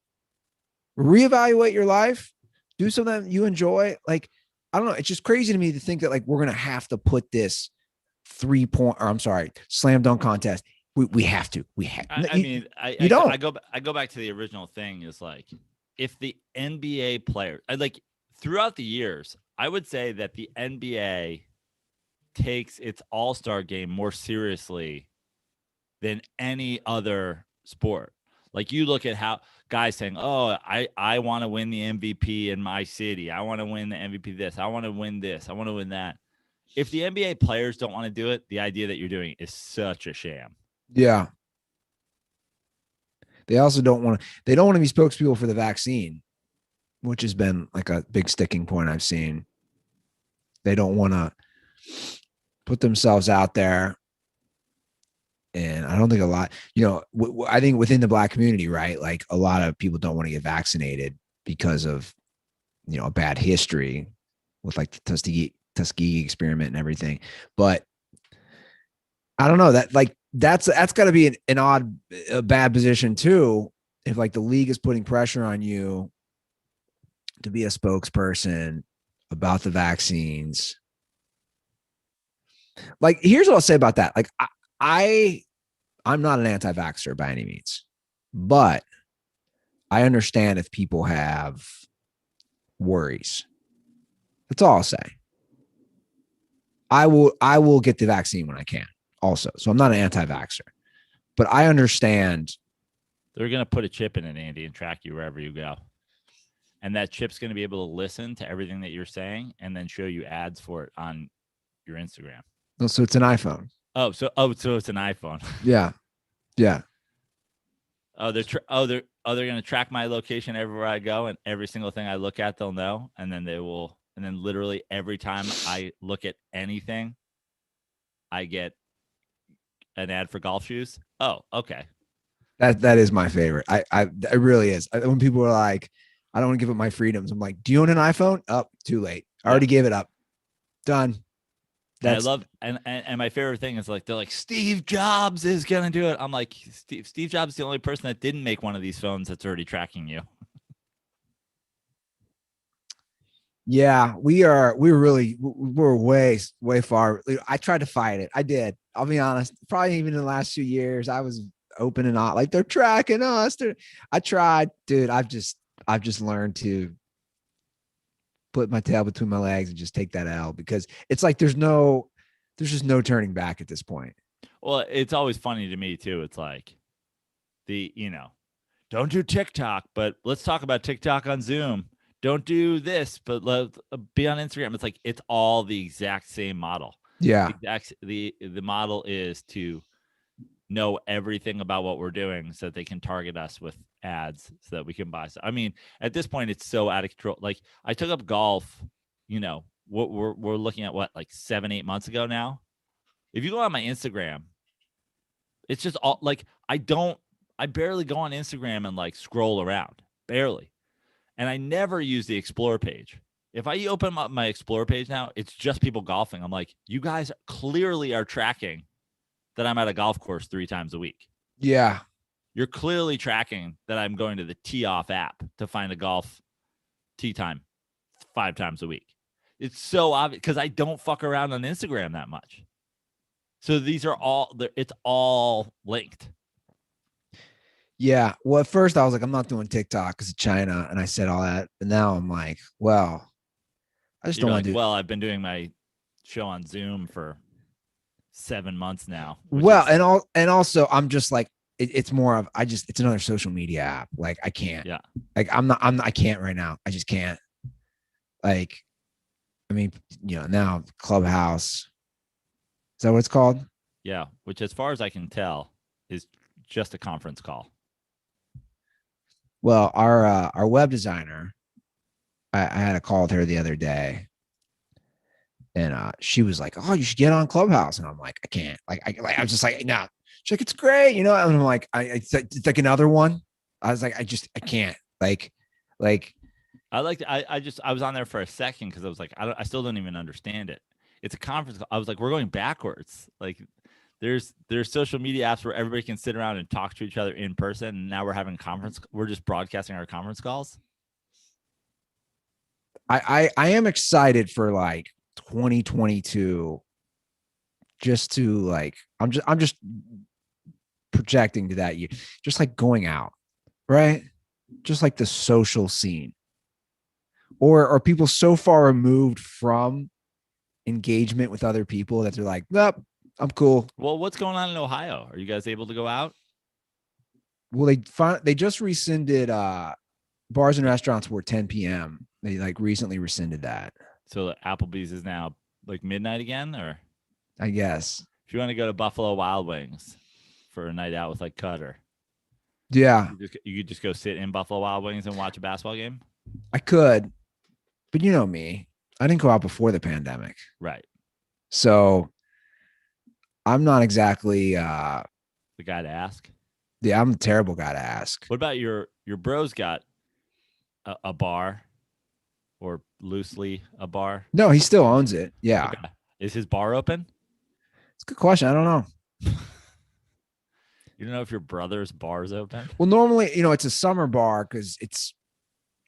Speaker 1: reevaluate your life, do something you enjoy. Like, I don't know. It's just crazy to me to think that like we're gonna have to put this 3-point or I'm sorry, slam dunk contest. We have to. We have. You don't.
Speaker 2: I go back to the original thing. Is like if the NBA player, like throughout the years, I would say that the NBA takes its All-Star game more seriously than any other sport. Like you look at how guys saying, "Oh, I want to win the MVP in my city. I want to win the MVP this. I want to win this. I want to win that." If the NBA players don't want to do it, the idea that you're doing is such a sham.
Speaker 1: Yeah. They also don't want to. They don't want to be spokespeople for the vaccine, which has been like a big sticking point I've seen. They don't want to put themselves out there. And I don't think a lot, you know, I think within the Black community, right? Like a lot of people don't want to get vaccinated because of, you know, a bad history with like the Tuskegee experiment and everything. But I don't know that like that's got to be a bad position too. If like the league is putting pressure on you to be a spokesperson about the vaccines. Like, here's what I'll say about that. Like, I'm not an anti-vaxxer by any means, but I understand if people have worries. That's all I'll say. I will get the vaccine when I can also. So I'm not an anti-vaxxer, but I understand.
Speaker 2: They're going to put a chip in it, Andy, and track you wherever you go. And that chip's going to be able to listen to everything that you're saying and then show you ads for it on your Instagram.
Speaker 1: So it's an iPhone.
Speaker 2: So it's an iPhone.
Speaker 1: Yeah. Yeah.
Speaker 2: They're going to track my location everywhere I go, and every single thing I look at, they'll know. And then and then literally every time I look at anything, I get an ad for golf shoes. Oh, okay.
Speaker 1: That is my favorite. It really is. When people are like, I don't want to give up my freedoms. I'm like, do you own an iPhone? Oh, too late. I already gave it up. Done.
Speaker 2: I love and my favorite thing is like they're like Steve Jobs is gonna do it. I'm like Steve Jobs is the only person that didn't make one of these phones that's already tracking you.
Speaker 1: Yeah, we're way far. I tried to fight it. I did. I'll be honest. Probably even in the last few years, I was open and not like they're tracking us. I tried, dude. I've just learned to put my tail between my legs and just take that L because it's like there's just no turning back at this point.
Speaker 2: Well, it's always funny to me too. It's like don't do TikTok, but let's talk about TikTok on Zoom. Don't do this, but let's be on Instagram. It's like it's all the exact same model.
Speaker 1: Yeah.
Speaker 2: The model is to know everything about what we're doing so that they can target us with ads so that we can buy. So, I mean, at this point, it's so out of control. Like I took up golf, what we're looking at like 7-8 months ago now. If you go on my Instagram, it's just all like I barely go on Instagram and like scroll around, barely. And I never use the explore page. If I open up my Explore page now, it's just people golfing. I'm like, you guys clearly are tracking that I'm at a golf course 3 times a week.
Speaker 1: Yeah.
Speaker 2: You're clearly tracking that I'm going to the Tee Off app to find a golf tee time 5 times a week. It's so obvious because I don't fuck around on Instagram that much. So these are all, it's all linked.
Speaker 1: Yeah. Well, at first I was like, I'm not doing TikTok because of China. And I said all that. But now I'm like, well, I just
Speaker 2: You're
Speaker 1: don't want
Speaker 2: like,
Speaker 1: to do.
Speaker 2: well, I've been doing my show on Zoom for 7 months now.
Speaker 1: Well, and also I'm just like, it's more of, it's another social media app. Like I can't,
Speaker 2: yeah.
Speaker 1: like I can't right now. I just can't. Like, I mean, now Clubhouse, is that what it's called?
Speaker 2: Yeah. Which as far as I can tell is just a conference call.
Speaker 1: Well, our web designer, I had a call with her the other day, and she was like, "Oh, you should get on Clubhouse," and I'm like, "I can't." I was just like, "No." She's like, "It's great," And I'm like, it's like another one." I was like, I can't. Like,
Speaker 2: I was on there for a second because I was like, I still don't even understand it. It's a conference call. I was like, we're going backwards. Like, there's social media apps where everybody can sit around and talk to each other in person, and now we're having we're just broadcasting our conference calls.
Speaker 1: I am excited for like 2022, just to like, I'm just projecting to that year, just like going out, right? Just like the social scene. Or are people so far removed from engagement with other people that they're like, nope, I'm cool.
Speaker 2: Well, what's going on in Ohio? Are you guys able to go out?
Speaker 1: Well, they just rescinded bars and restaurants were 10 p.m. They like recently rescinded that.
Speaker 2: So Applebee's is now like midnight again, or
Speaker 1: I guess.
Speaker 2: if you want to go to Buffalo Wild Wings for a night out with like Cutter,
Speaker 1: yeah,
Speaker 2: you could just go sit in Buffalo Wild Wings and watch a basketball game.
Speaker 1: I could, but you know me, I didn't go out before the pandemic,
Speaker 2: right?
Speaker 1: So I'm not exactly
Speaker 2: the guy to ask.
Speaker 1: Yeah, I'm a terrible guy to ask.
Speaker 2: What about your bro's got a bar, or loosely a bar?
Speaker 1: No, he still owns it. Yeah.
Speaker 2: Okay. Is his bar open?
Speaker 1: It's a good question. I don't know.
Speaker 2: You don't know if your brother's bar is open?
Speaker 1: Well, normally, it's a summer bar because it's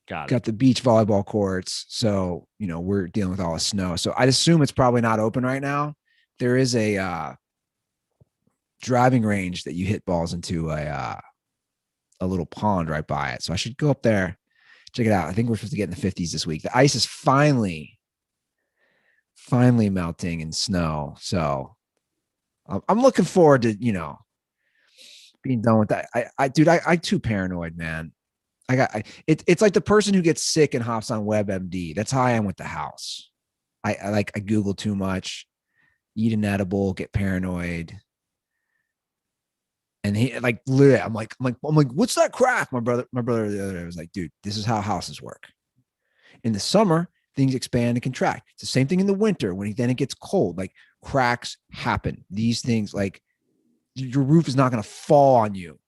Speaker 1: got the beach volleyball courts. So, we're dealing with all the snow. So I'd assume it's probably not open right now. There is a driving range that you hit balls into a little pond right by it. So I should go up there, check it out. I think we're supposed to get in the 50s this week. The ice is finally melting in snow. So I'm looking forward to, being done with that. I too paranoid, man. It's like the person who gets sick and hops on WebMD. That's how I am with the house. I Google too much, eat an edible, get paranoid. And he like literally, I'm like, what's that crack? My brother the other day was like, dude, this is how houses work. In the summer, things expand and contract. It's the same thing in the winter when it gets cold. Like cracks happen. These things, like your roof is not going to fall on you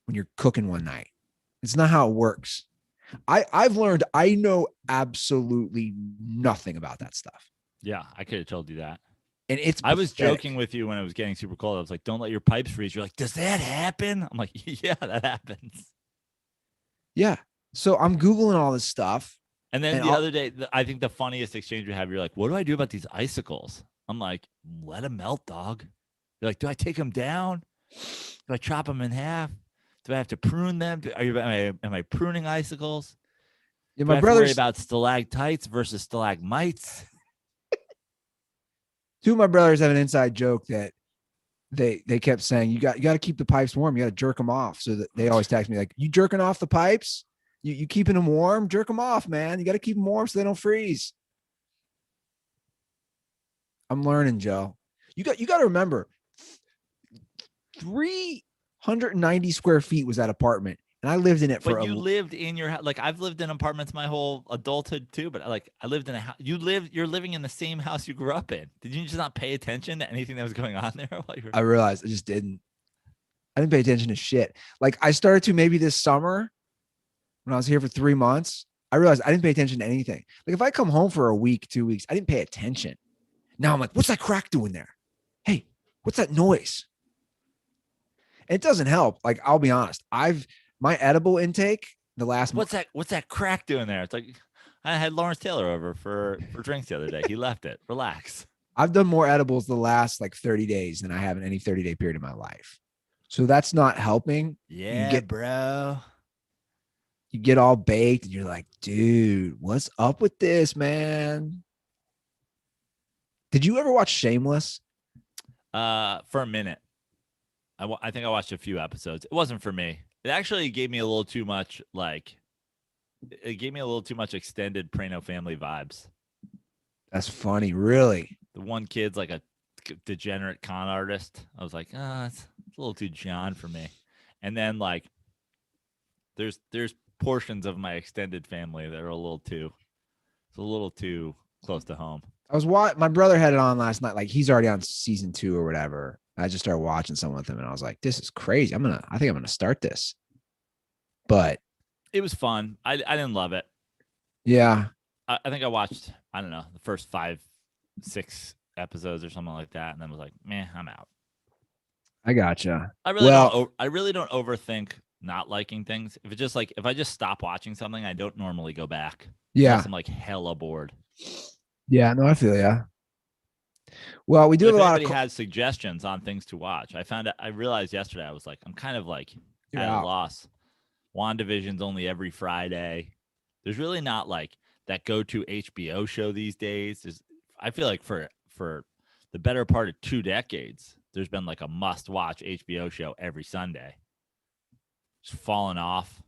Speaker 1: when you're cooking one night. It's not how it works. I've learned I know absolutely nothing about that stuff.
Speaker 2: Yeah, I could have told you that.
Speaker 1: And
Speaker 2: I was joking with you when it was getting super cold. I was like, don't let your pipes freeze. You're like, does that happen? I'm like, yeah, that happens.
Speaker 1: Yeah. So I'm Googling all this stuff.
Speaker 2: And then the other day, I think the funniest exchange we have, you're like, what do I do about these icicles? I'm like, let them melt, dog. You're like, do I take them down? Do I chop them in half? Do I have to prune them? Am I pruning icicles?
Speaker 1: Yeah,
Speaker 2: my brother's worry about stalactites versus stalagmites.
Speaker 1: Two of my brothers have an inside joke that they kept saying, you got to keep the pipes warm. You got to jerk them off. So that they always text me like, you jerking off the pipes? You keeping them warm? Jerk them off, man. You got to keep them warm so they don't freeze. I'm learning, Joe. You got to remember, 390 square feet was that apartment, and I lived in it for.
Speaker 2: But you lived in your house. Like I've lived in apartments my whole adulthood too. But like I lived in a house. You're living in the same house you grew up in. Did you just not pay attention to anything that was going on there?
Speaker 1: I realized I just didn't. I didn't pay attention to shit. Like I started to maybe this summer when I was here for 3 months. I realized I didn't pay attention to anything. Like if I come home for a week, 2 weeks, I didn't pay attention. Now I'm like, what's that crack doing there? Hey, what's that noise? And it doesn't help. Like, I'll be honest. My edible intake the last
Speaker 2: What's that crack doing there? It's like I had Lawrence Taylor over for drinks the other day. He left it. Relax.
Speaker 1: I've done more edibles the last like 30 days than I have in any 30-day period of my life. So that's not helping.
Speaker 2: Yeah, bro.
Speaker 1: You get all baked and you're like, dude, what's up with this, man? Did you ever watch Shameless?
Speaker 2: For a minute. I think I watched a few episodes. It wasn't for me. It actually gave me a little too much, extended Prano family vibes.
Speaker 1: That's funny, really.
Speaker 2: The one kid's like a degenerate con artist. I was like, it's a little too John for me. And then like, there's portions of my extended family that are a little too close to home.
Speaker 1: My brother had it on last night. Like he's already on season 2 or whatever. I just started watching some with him and I was like, this is crazy. I think I'm going to start this. But
Speaker 2: it was fun. I didn't love it.
Speaker 1: Yeah.
Speaker 2: I think I watched, I don't know, the first 5-6 episodes or something like that. And then was like, man, I'm out.
Speaker 1: I gotcha.
Speaker 2: I really don't overthink not liking things. If I just stop watching something, I don't normally go back.
Speaker 1: Yeah.
Speaker 2: Unless I'm like hella bored.
Speaker 1: Yeah, no, I feel ya. Well, we do have a lot of.
Speaker 2: If anybody has suggestions on things to watch, I realized yesterday I was like, I'm kind of like at a loss. WandaVision's only every Friday. There's really not like that go-to HBO show these days. I feel like for the better part of 2 decades, there's been like a must-watch HBO show every Sunday. Just falling off.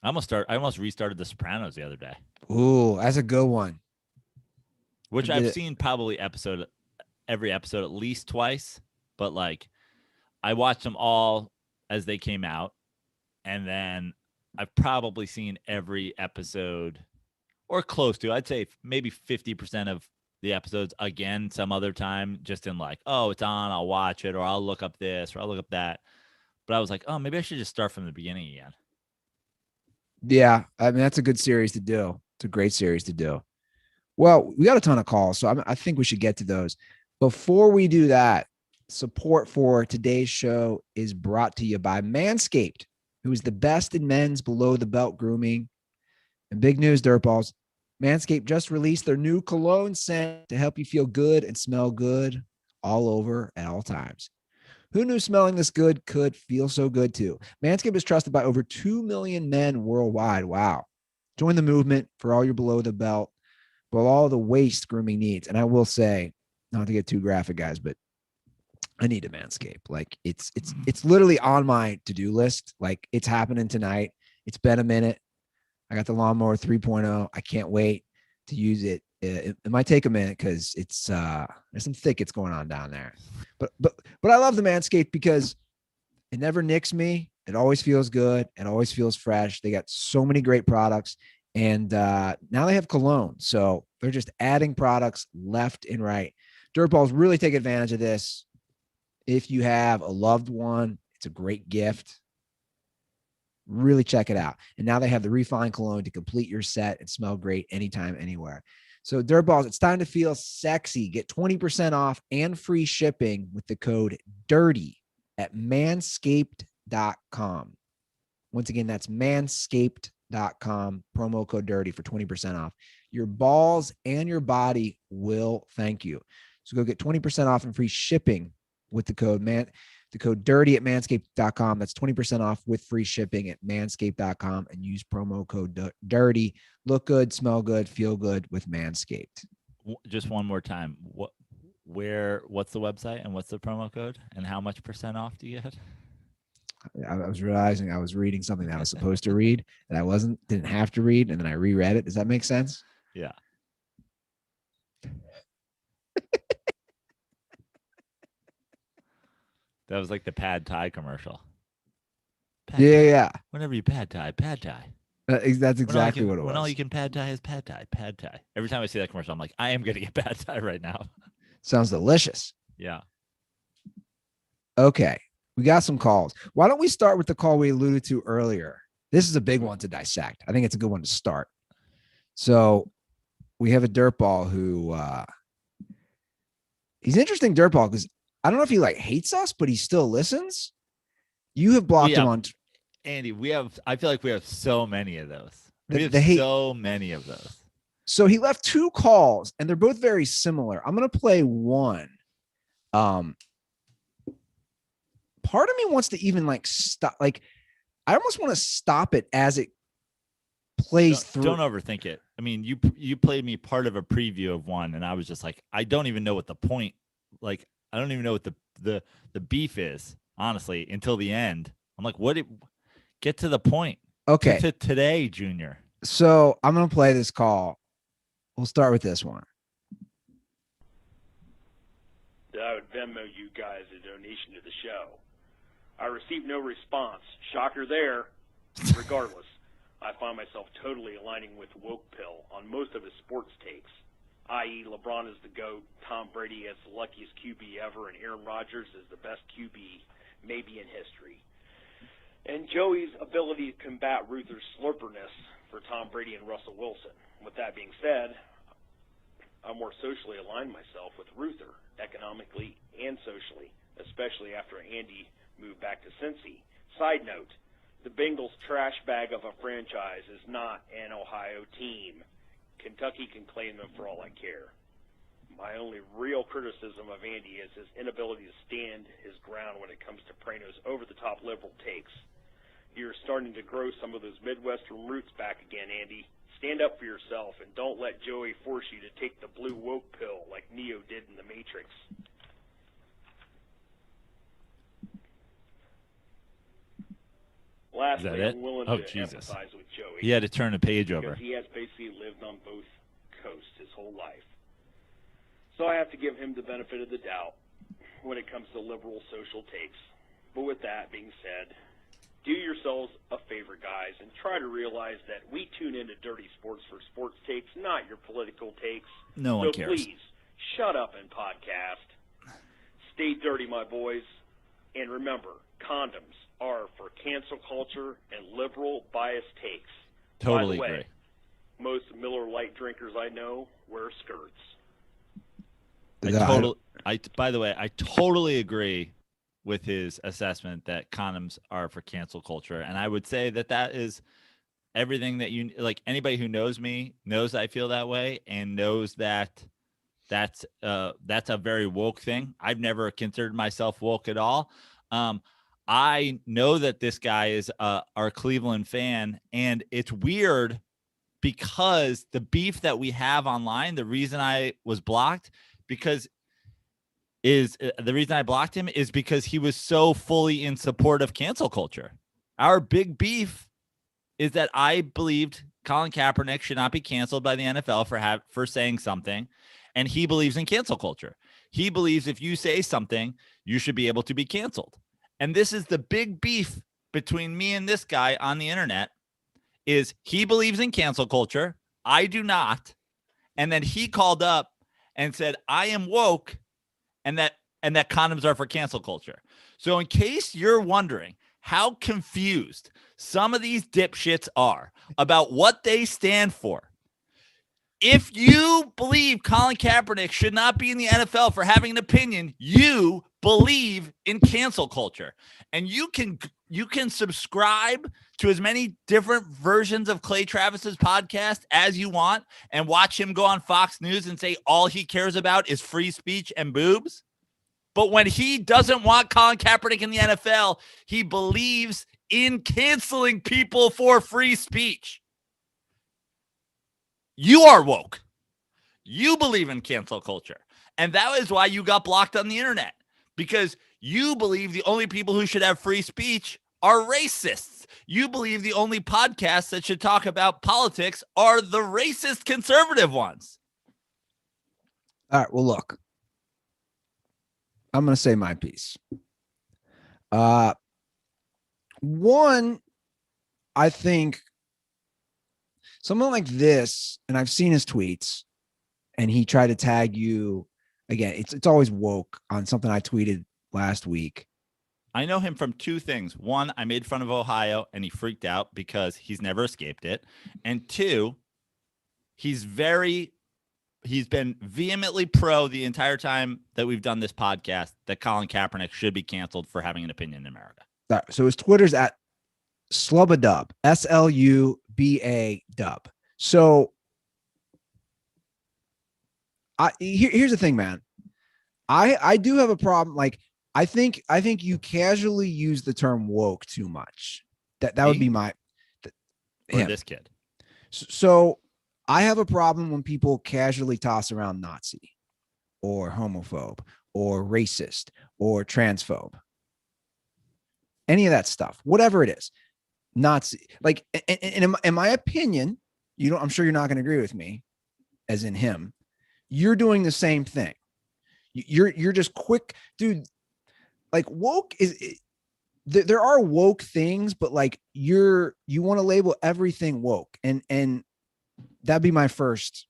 Speaker 2: I almost restarted The Sopranos the other day.
Speaker 1: Ooh, that's a good one.
Speaker 2: Which I've seen probably every episode at least twice, but like I watched them all as they came out, and then I've probably seen every episode or close to. I'd say maybe 50% of the episodes again some other time, just in like, oh, it's on, I'll watch it, or I'll look up this, or I'll look up that. But I was like, oh, maybe I should just start from the beginning again.
Speaker 1: Yeah, I mean that's a good series to do. It's a great series to do. Well, we got a ton of calls, so I think we should get to those. Before we do that, support for today's show is brought to you by Manscaped, who is the best in men's below-the-belt grooming. And big news, dirtballs. Manscaped just released their new cologne scent to help you feel good and smell good all over at all times. Who knew smelling this good could feel so good too? Manscaped is trusted by over 2 million men worldwide. Wow. Join the movement for all your below-the-belt, but all the waist grooming needs. And I will say, not to get too graphic, guys, but I need a Manscaped. Like it's literally on my to-do list. Like it's happening tonight. It's been a minute. I got the lawnmower 3.0. I can't wait to use it. It might take a minute because it's there's some thickets going on down there. But I love the Manscaped because it never nicks me. It always feels good. It always feels fresh. They got so many great products. And now they have cologne. So they're just adding products left and right. Dirtballs, really take advantage of this. If you have a loved one, it's a great gift. Really check it out. And now they have the refined cologne to complete your set and smell great anytime, anywhere. So Dirtballs, it's time to feel sexy. Get 20% off and free shipping with the code DIRTY at manscaped.com. Once again, that's manscaped.com, promo code DIRTY for 20% off. Your balls and your body will thank you. So go get 20% off and free shipping with the code DIRTY at manscaped.com. That's 20% off with free shipping at manscaped.com and use promo code DIRTY. Look good, smell good, feel good with Manscaped.
Speaker 2: Just one more time. What's the website and what's the promo code and how much % off do you get?
Speaker 1: I was realizing I was reading something that I was supposed to read that I didn't have to read, and then I reread it. Does that make sense?
Speaker 2: Yeah. That was like the Pad Thai commercial.
Speaker 1: Yeah.
Speaker 2: Whenever you Pad Thai.
Speaker 1: That's exactly what it was.
Speaker 2: When all you can Pad Thai is Pad Thai. Every time I see that commercial, I'm like, I am going to get Pad Thai right now.
Speaker 1: Sounds delicious.
Speaker 2: Yeah.
Speaker 1: Okay. We got some calls. Why don't we start with the call we alluded to earlier? This is a big one to dissect. I think it's a good one to start. So we have a dirtball who he's an interesting dirtball because I don't know if he like hates us, but he still listens. You have blocked him on
Speaker 2: Andy. I feel like we have so many of those. We have
Speaker 1: the hate.
Speaker 2: so many of those.
Speaker 1: So he left 2 calls and they're both very similar. I'm going to play one. Part of me wants to even like stop. Like, I almost want to stop it as it plays through.
Speaker 2: Don't overthink it. I mean, you played me part of a preview of one, and I was just like, I don't even know what the point. Like, I don't even know what the beef is, honestly, until the end. I'm like, get to the point.
Speaker 1: Okay.
Speaker 2: Get to today, Junior.
Speaker 1: So I'm going to play this call. We'll start with this one.
Speaker 3: I would Venmo you guys a donation to the show. I received no response. Shocker there. Regardless, I find myself totally aligning with Woke Pill on most of his sports takes, i.e. LeBron is the GOAT, Tom Brady is the luckiest QB ever, and Aaron Rodgers is the best QB maybe in history. And Joey's ability to combat Ruther's slurperness for Tom Brady and Russell Wilson. With that being said, I more socially aligned myself with Ruther, economically and socially, especially after Andy moved back to Cincy. Side note, the Bengals trash bag of a franchise is not an Ohio team. Kentucky can claim them for all I care. My only real criticism of Andy is his inability to stand his ground when it comes to Prano's over-the-top liberal takes. You're starting to grow some of those Midwestern roots back again, Andy. Stand up for yourself and don't let Joey force you to take the blue woke pill like Neo did in The Matrix. Lastly, I'm willing to empathize with Joey.
Speaker 2: He had to turn a page over.
Speaker 3: He has basically lived on both coasts his whole life. So I have to give him the benefit of the doubt when it comes to liberal social takes. But with that being said, do yourselves a favor, guys, and try to realize that we tune into Dirty Sports for sports takes, not your political takes.
Speaker 2: No one cares.
Speaker 3: So please, shut up and podcast. Stay dirty, my boys. And remember, condoms are for cancel culture and liberal bias takes.
Speaker 2: Totally
Speaker 3: By the way,
Speaker 2: agree.
Speaker 3: most Miller Lite drinkers I know wear skirts.
Speaker 2: By the way, I totally agree with his assessment that condoms are for cancel culture. And I would say that is everything that you like. Anybody who knows me knows I feel that way and knows that that's a very woke thing. I've never considered myself woke at all. I know that this guy is our Cleveland fan, and it's weird because the beef that we have online, the reason I was blocked is because he was so fully in support of cancel culture. Our big beef is that I believed Colin Kaepernick should not be canceled by the NFL for saying something, and he believes in cancel culture. He believes if you say something, you should be able to be canceled. And this is the big beef between me and this guy on the internet is he believes in cancel culture. I do not. And then he called up and said, I am woke. And that condoms are for cancel culture. So in case you're wondering how confused some of these dipshits are about what they stand for, if you believe Colin Kaepernick should not be in the NFL for having an opinion, you believe in cancel culture. And you can subscribe to as many different versions of Clay Travis's podcast as you want and watch him go on Fox News and say all he cares about is free speech and boobs. But when he doesn't want Colin Kaepernick in the NFL, he believes in canceling people for free speech. You are woke. You believe in cancel culture. And that is why you got blocked on the internet, because you believe the only people who should have free speech are racists. You believe the only podcasts that should talk about politics are the racist conservative ones.
Speaker 1: All right. Well, look, I'm going to say my piece. One, I think someone like this, and I've seen his tweets, and he tried to tag you again. It's always woke on something I tweeted last week.
Speaker 2: I know him from two things. One, I made fun of Ohio and he freaked out because he's never escaped it. And two, He's been vehemently pro the entire time that we've done this podcast that Colin Kaepernick should be canceled for having an opinion in America.
Speaker 1: So his Twitter's at Slubadub, SLUBA. So here's the thing, man. I do have a problem. Like, I think you casually use the term woke too much. That would be my
Speaker 2: or this kid.
Speaker 1: So I have a problem when people casually toss around Nazi or homophobe or racist or transphobe. Any of that stuff, whatever it is. Nazi, like, and in my opinion, I'm sure you're not going to agree with me, as in him. You're doing the same thing. You're just quick, dude. Like, woke there are woke things, but like you want to label everything woke, and that'd be my first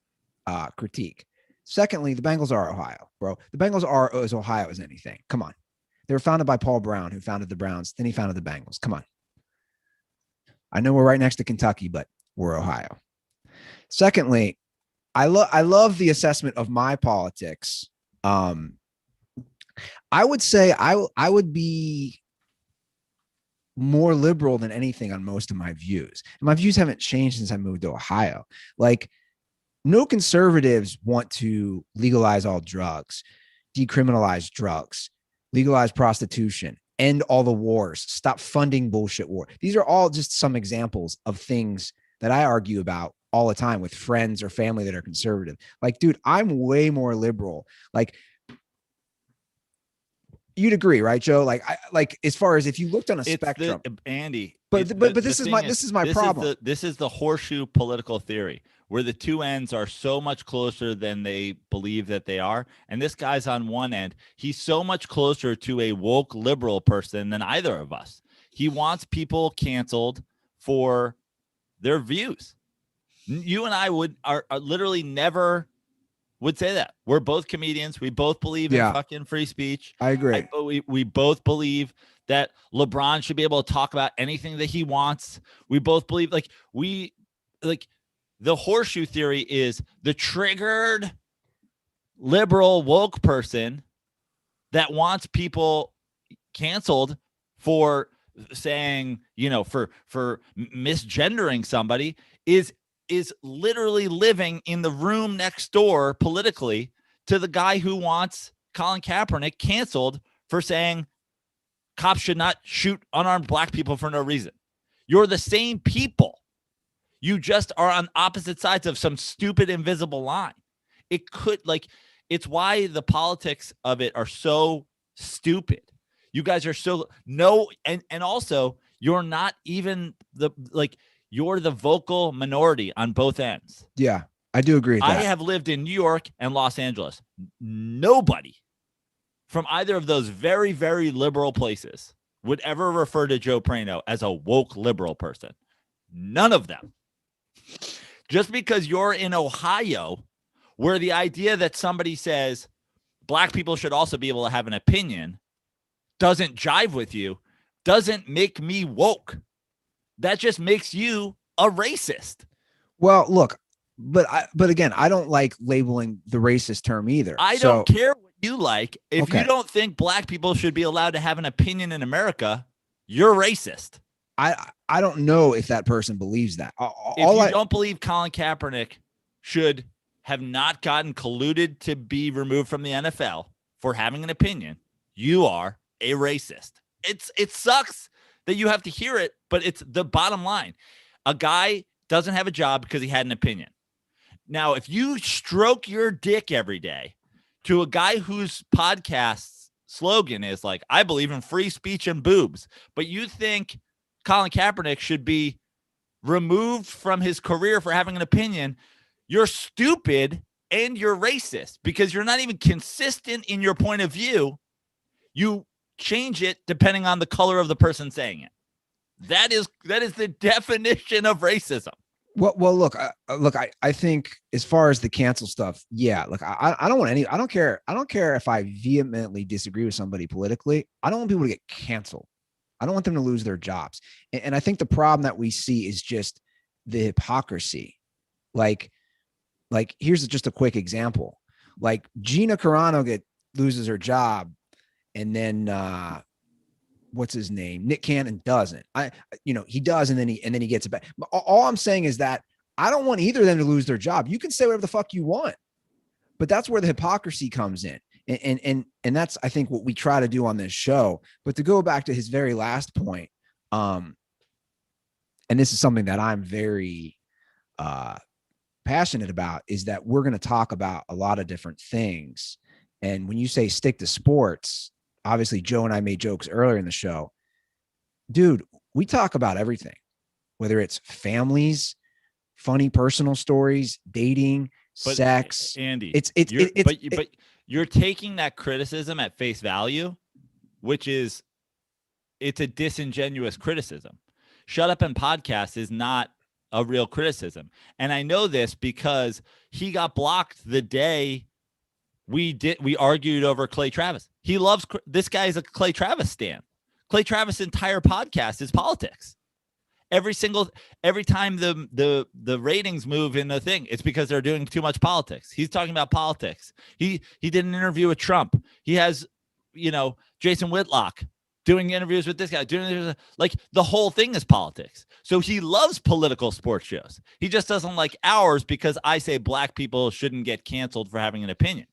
Speaker 1: critique. Secondly, the Bengals are Ohio, bro. The Bengals are as Ohio as anything. Come on. They were founded by Paul Brown, who founded the Browns. Then he founded the Bengals. Come on. I know we're right next to Kentucky, but we're Ohio. Secondly, I love the assessment of my politics. I would say I would be more liberal than anything on most of my views. And my views haven't changed since I moved to Ohio. Like, no conservatives want to legalize all drugs, decriminalize drugs, legalize prostitution, end all the wars, stop funding bullshit war. These are all just some examples of things that I argue about all the time with friends or family that are conservative. Like, dude, I'm way more liberal. Like, you'd agree, right, Joe? Like, as far as if you looked on a spectrum,
Speaker 2: Andy.
Speaker 1: But this is my problem.
Speaker 2: This is the horseshoe political theory, where the two ends are so much closer than they believe that they are. And this guy's on one end. He's so much closer to a woke liberal person than either of us. He wants people canceled for their views. You and I are literally never would say that. We're both comedians. We both believe in fucking free speech.
Speaker 1: I agree.
Speaker 2: We both believe that LeBron should be able to talk about anything that he wants. We both believe the horseshoe theory is the triggered liberal woke person that wants people canceled for saying, for misgendering somebody is literally living in the room next door politically to the guy who wants Colin Kaepernick canceled for saying cops should not shoot unarmed black people for no reason. You're the same people. You just are on opposite sides of some stupid invisible line. It's why the politics of it are so stupid. You guys are and also you're not even you're the vocal minority on both ends.
Speaker 1: Yeah, I do agree with that.
Speaker 2: I have lived in New York and Los Angeles. Nobody from either of those very, very liberal places would ever refer to Joe Prano as a woke liberal person. None of them. Just because you're in Ohio, where the idea that somebody says black people should also be able to have an opinion doesn't jive with you, doesn't make me woke. That just makes you a racist.
Speaker 1: Well, look, but again, I don't like labeling the racist term either.
Speaker 2: I don't care what you like. If you don't think black people should be allowed to have an opinion in America, you're racist.
Speaker 1: I don't know if that person believes that.
Speaker 2: If you don't believe Colin Kaepernick should have not gotten colluded to be removed from the NFL for having an opinion, you are a racist. It sucks that you have to hear it, but it's the bottom line. A guy doesn't have a job because he had an opinion. Now, if you stroke your dick every day to a guy whose podcast's slogan is like, I believe in free speech and boobs, but you think Colin Kaepernick should be removed from his career for having an opinion, you're stupid and you're racist because you're not even consistent in your point of view. You change it depending on the color of the person saying it. That is the definition of racism.
Speaker 1: Well, look, I think as far as the cancel stuff, yeah, look, I don't care if I vehemently disagree with somebody politically. I don't want people to get canceled. I don't want them to lose their jobs. And I think the problem that we see is just the hypocrisy. Like, Like, here's just a quick example. Like Gina Carano loses her job, and then what's his name? Nick Cannon doesn't. He does, and then he gets it back. All I'm saying is that I don't want either of them to lose their job. You can say whatever the fuck you want, but that's where the hypocrisy comes in. And that's, I think, what we try to do on this show. But to go back to his very last point, and this is something that I'm very passionate about, is that we're going to talk about a lot of different things. And when you say stick to sports, obviously Joe and I made jokes earlier in the show. Dude, we talk about everything, whether it's families, funny personal stories, dating, sex.
Speaker 2: Andy,
Speaker 1: but
Speaker 2: you're taking that criticism at face value, which is, it's a disingenuous criticism. Shut Up and Podcast is not a real criticism. And I know this because he got blocked the day we argued over Clay Travis. He loves, this guy is a Clay Travis stan. Clay Travis' entire podcast is politics. Every time the ratings move in the thing, it's because they're doing too much politics. He's talking about politics. He did an interview with Trump. He has, Jason Whitlock doing interviews with this guy, like the whole thing is politics. So he loves political sports shows. He just doesn't like ours because I say black people shouldn't get canceled for having an opinion.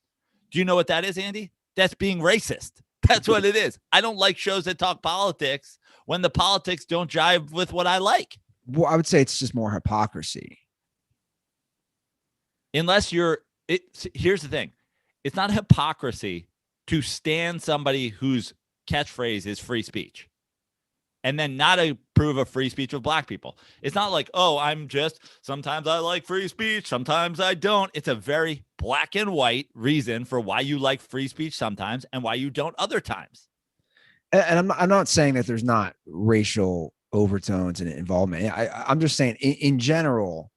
Speaker 2: Do you know what that is, Andy? That's being racist. That's what it is. I don't like shows that talk politics when the politics don't jive with what I like.
Speaker 1: Well, I would say it's just more hypocrisy.
Speaker 2: Unless here's the thing. It's not hypocrisy to stand somebody whose catchphrase is free speech and then not approve of free speech of black people. It's not like, sometimes I like free speech, sometimes I don't. It's a very black and white reason for why you like free speech sometimes and why you don't other times.
Speaker 1: And I'm not saying that there's not racial overtones and involvement. I'm just saying in general,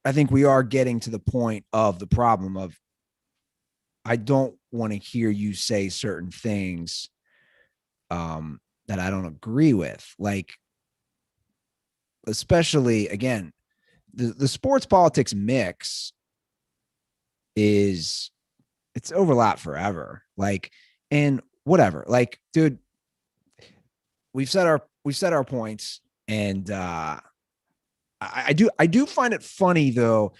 Speaker 1: I think we are getting to the point of the problem of, I don't want to hear you say certain things that I don't agree with. Like, especially, again, the sports politics mix it's overlap forever. Like, and whatever, like, dude, we've said our points, and I do find it funny though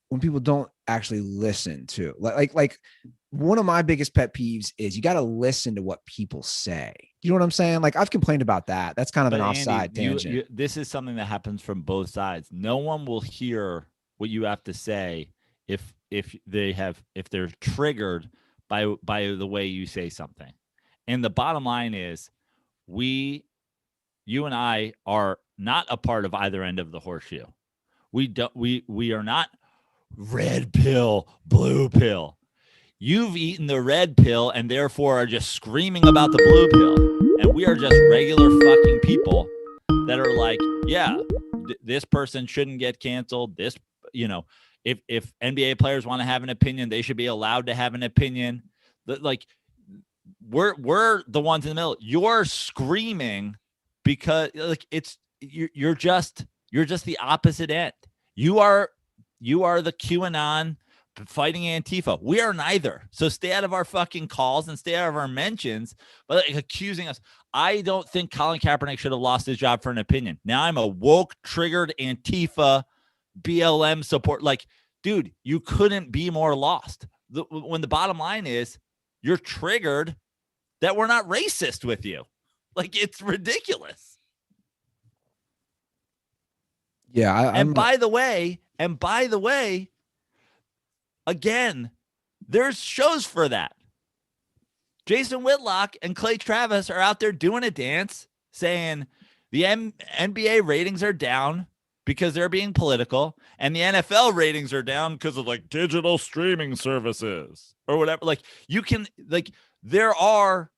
Speaker 1: when people don't actually listen to, like one of my biggest pet peeves is you got to listen to what people say. You know what I'm saying? Like, I've complained about that. That's kind of an offside tangent.
Speaker 2: This is something that happens from both sides. No one will hear what you have to say if they're triggered by the way you say something. And the bottom line is, you and I are not a part of either end of the horseshoe. We are not red pill, blue pill. You've eaten the red pill and therefore are just screaming about the blue pill. And we are just regular fucking people that are like, yeah, this person shouldn't get canceled. This, if NBA players want to have an opinion, they should be allowed to have an opinion. Like, we're the ones in the middle. You're screaming because, like, you're just the opposite end. You are the QAnon fighting Antifa. We are neither. So stay out of our fucking calls and stay out of our mentions, but like, accusing us. I don't think Colin Kaepernick should have lost his job for an opinion. Now I'm a woke, triggered Antifa, BLM support. Like, dude, you couldn't be more lost. When the bottom line is, you're triggered that we're not racist with you. Like, it's ridiculous.
Speaker 1: Yeah.
Speaker 2: And by the way, again, there's shows for that. Jason Whitlock and Clay Travis are out there doing a dance saying the NBA ratings are down because they're being political, and the NFL ratings are down because of like digital streaming services or whatever. Like, there are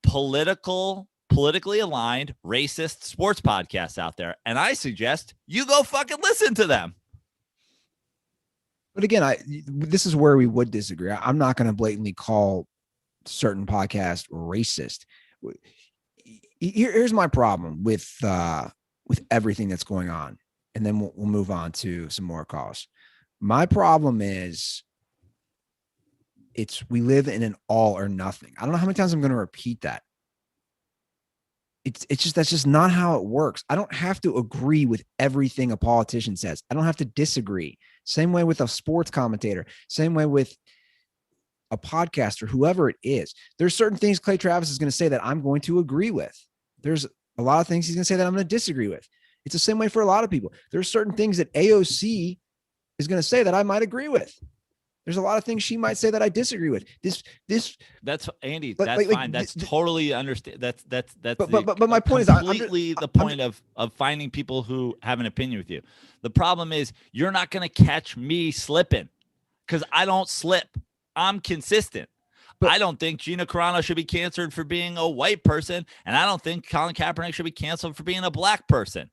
Speaker 2: politically aligned racist sports podcasts out there, and I suggest you go fucking listen to them.
Speaker 1: But again, this is where we would disagree. I'm not going to blatantly call certain podcasts racist. Here's my problem with everything that's going on. and then we'll move on to some more calls. My problem is we live in an all or nothing. I don't know how many times I'm going to repeat that. That's just not how it works. I don't have to agree with everything a politician says. I don't have to disagree. Same way with a sports commentator, same way with a podcaster, whoever it is. There's certain things Clay Travis is going to say that I'm going to agree with. There's a lot of things he's going to say that I'm going to disagree with. It's the same way for a lot of people. There's certain things that AOC is going to say that I might agree with. There's a lot of things she might say that I disagree with.
Speaker 2: That's Andy. That's fine. That's totally understand. That's.
Speaker 1: But my point is
Speaker 2: completely the point of finding people who have an opinion with you. The problem is you're not going to catch me slipping because I don't slip. I'm consistent. But I don't think Gina Carano should be canceled for being a white person, and I don't think Colin Kaepernick should be canceled for being a black person.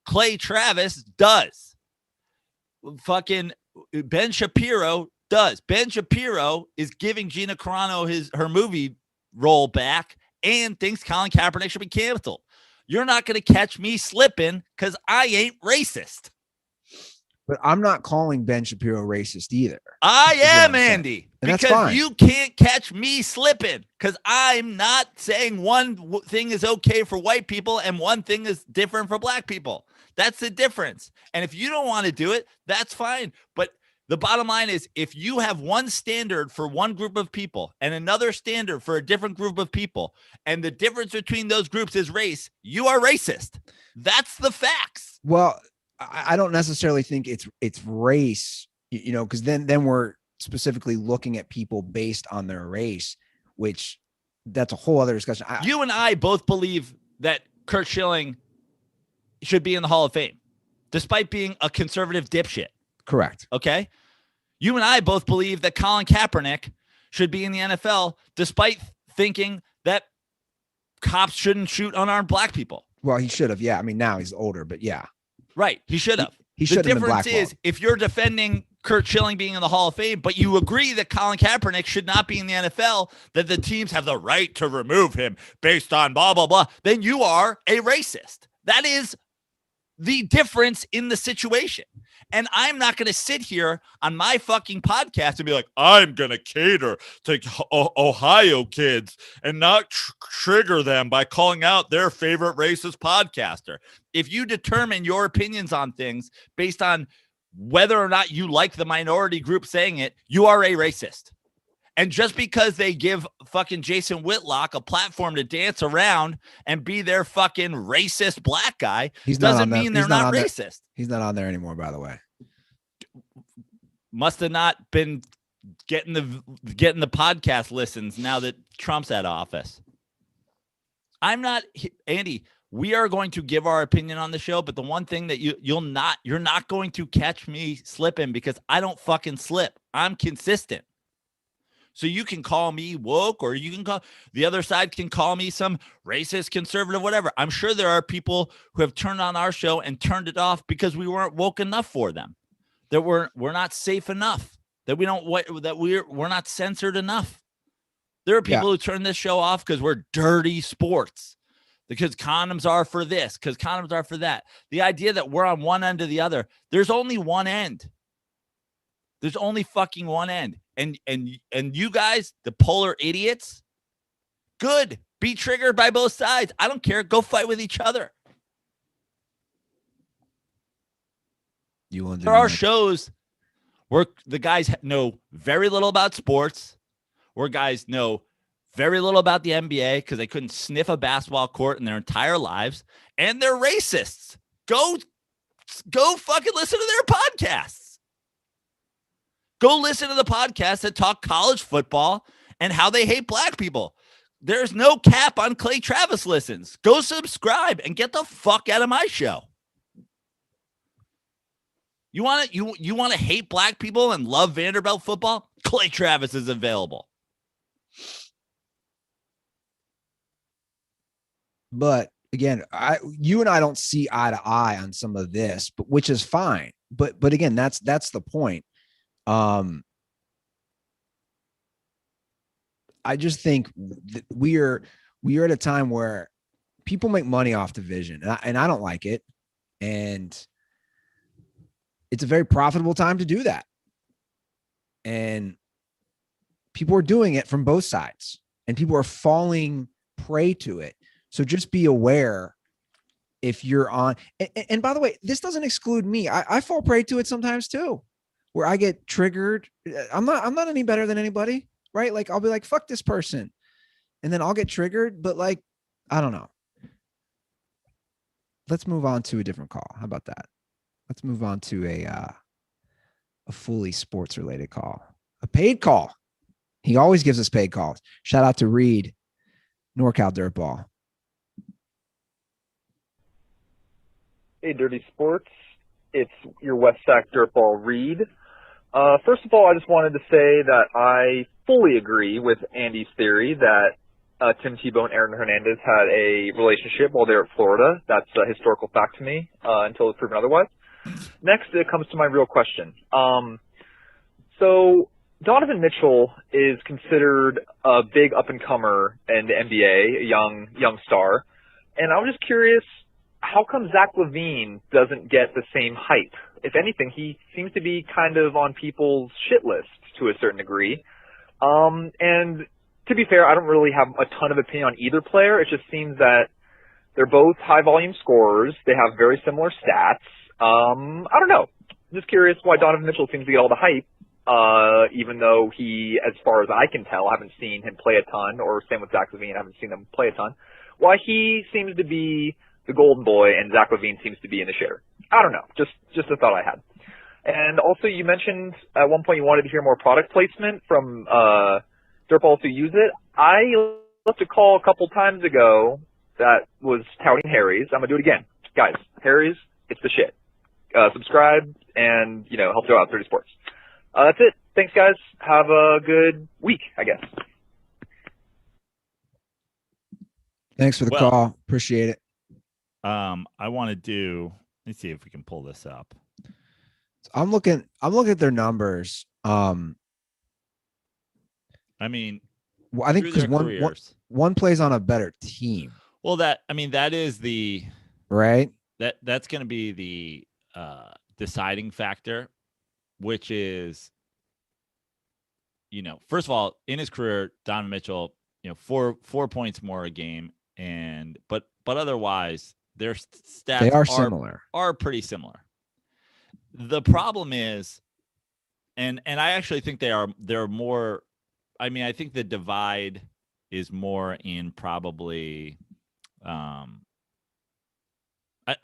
Speaker 2: Clay Travis does. Fucking Ben Shapiro does. Ben Shapiro is giving Gina Carano her movie role back and thinks Colin Kaepernick should be canceled. You're not going to catch me slipping because I ain't racist.
Speaker 1: But I'm not calling Ben Shapiro racist either.
Speaker 2: I am, Andy.
Speaker 1: And
Speaker 2: because you can't catch me slipping because I'm not saying one thing is okay for white people and one thing is different for black people. That's the difference. And if you don't want to do it, that's fine. But the bottom line is if you have one standard for one group of people and another standard for a different group of people, and the difference between those groups is race, you are racist. That's the facts.
Speaker 1: Well, I don't necessarily think it's race, because then we're specifically looking at people based on their race, which that's a whole other discussion.
Speaker 2: You and I both believe that Kurt Schilling should be in the Hall of Fame, despite being a conservative dipshit.
Speaker 1: Correct.
Speaker 2: Okay. You and I both believe that Colin Kaepernick should be in the NFL, despite thinking that cops shouldn't shoot unarmed black people.
Speaker 1: Well, he should have. Yeah. I mean, now he's older, but yeah.
Speaker 2: Right. He should have.
Speaker 1: He should have been blackballed.
Speaker 2: The difference is if you're defending Kurt Schilling being in the Hall of Fame, but you agree that Colin Kaepernick should not be in the NFL, that the teams have the right to remove him based on blah, blah, blah, then you are a racist. That is the difference in the situation. And I'm not going to sit here on my fucking podcast and be like, I'm going to cater to Ohio kids and not trigger them by calling out their favorite racist podcaster. If you determine your opinions on things based on whether or not you like the minority group saying it, you are a racist. And just because they give fucking Jason Whitlock a platform to dance around and be their fucking racist black guy doesn't mean they're not racist.
Speaker 1: He's not on there anymore, by the way.
Speaker 2: Must have not been getting the podcast listens now that Trump's out of office. I'm not, Andy. We are going to give our opinion on the show, but the one thing that you're not going to catch me slipping because I don't fucking slip. I'm consistent. So you can call me woke, or you can call the other side can call me some racist, conservative, whatever. I'm sure there are people who have turned on our show and turned it off because we weren't woke enough for them, that we're not safe enough, that we're not censored enough. There are people who turn this show off because we're dirty sports, because condoms are for this, because condoms are for that. The idea that we're on one end or the other, there's only one end. There's only fucking one end. And you guys, the polar idiots, good. Be triggered by both sides. I don't care. Go fight with each other. There are shows where the guys know very little about sports, where guys know very little about the NBA because they couldn't sniff a basketball court in their entire lives, and they're racists. Go fucking listen to their podcasts. Go listen to the podcasts that talk college football and how they hate black people. There's no cap on Clay Travis listens. Go subscribe and get the fuck out of my show. You want to hate black people and love Vanderbilt football? Clay Travis is available.
Speaker 1: But again, you and I don't see eye to eye on some of this, but which is fine. But again, that's the point. I just think that we are at a time where people make money off division, and I don't like it. And it's a very profitable time to do that. And people are doing it from both sides, and people are falling prey to it. So just be aware if you're on. And by the way, this doesn't exclude me. I fall prey to it sometimes too, where I get triggered. I'm not any better than anybody, right? Like I'll be like, fuck this person. And then I'll get triggered, but like, I don't know. Let's move on to a different call. How about that? Let's move on to a fully sports related call, a paid call. He always gives us paid calls. Shout out to Reed, NorCal Dirtball.
Speaker 4: Hey, Dirty Sports. It's your West Sac Dirtball Reed. First of all, I just wanted to say that I fully agree with Andy's theory that Tim Tebow and Aaron Hernandez had a relationship while they were at Florida. That's a historical fact to me until it's proven otherwise. Next, it comes to my real question. So Donovan Mitchell is considered a big up-and-comer in the NBA, a young star. And I was just curious, how come Zach LaVine doesn't get the same hype? If anything, he seems to be kind of on people's shit list to a certain degree. And to be fair, I don't really have a ton of opinion on either player. It just seems that they're both high-volume scorers. They have very similar stats. I don't know. I'm just curious why Donovan Mitchell seems to get all the hype, even though he, as far as I can tell, haven't seen him play a ton, or same with Zach LaVine, I haven't seen him play a ton. Why he seems to be the golden boy and Zach LaVine seems to be in the shitter. I don't know. Just a thought I had. And also, you mentioned at one point you wanted to hear more product placement from Dirtballs who use it. I left a call a couple times ago that was touting Harry's. I'm going to do it again. Guys, Harry's, it's the shit. Subscribe and, help throw out 30 Sports. That's it. Thanks, guys. Have a good week, I guess.
Speaker 1: Thanks for the call. Appreciate it.
Speaker 2: I want to do, let's see if we can pull this up.
Speaker 1: I'm looking at their numbers. I
Speaker 2: mean,
Speaker 1: I think because one plays on a better team.
Speaker 2: Well, that is the
Speaker 1: right.
Speaker 2: That's going to be the deciding factor, which is, first of all, in his career, Donovan Mitchell, 4 points more a game, but otherwise their stats are pretty similar. The problem is, and I actually think they're more. I mean, I think the divide is more in probably.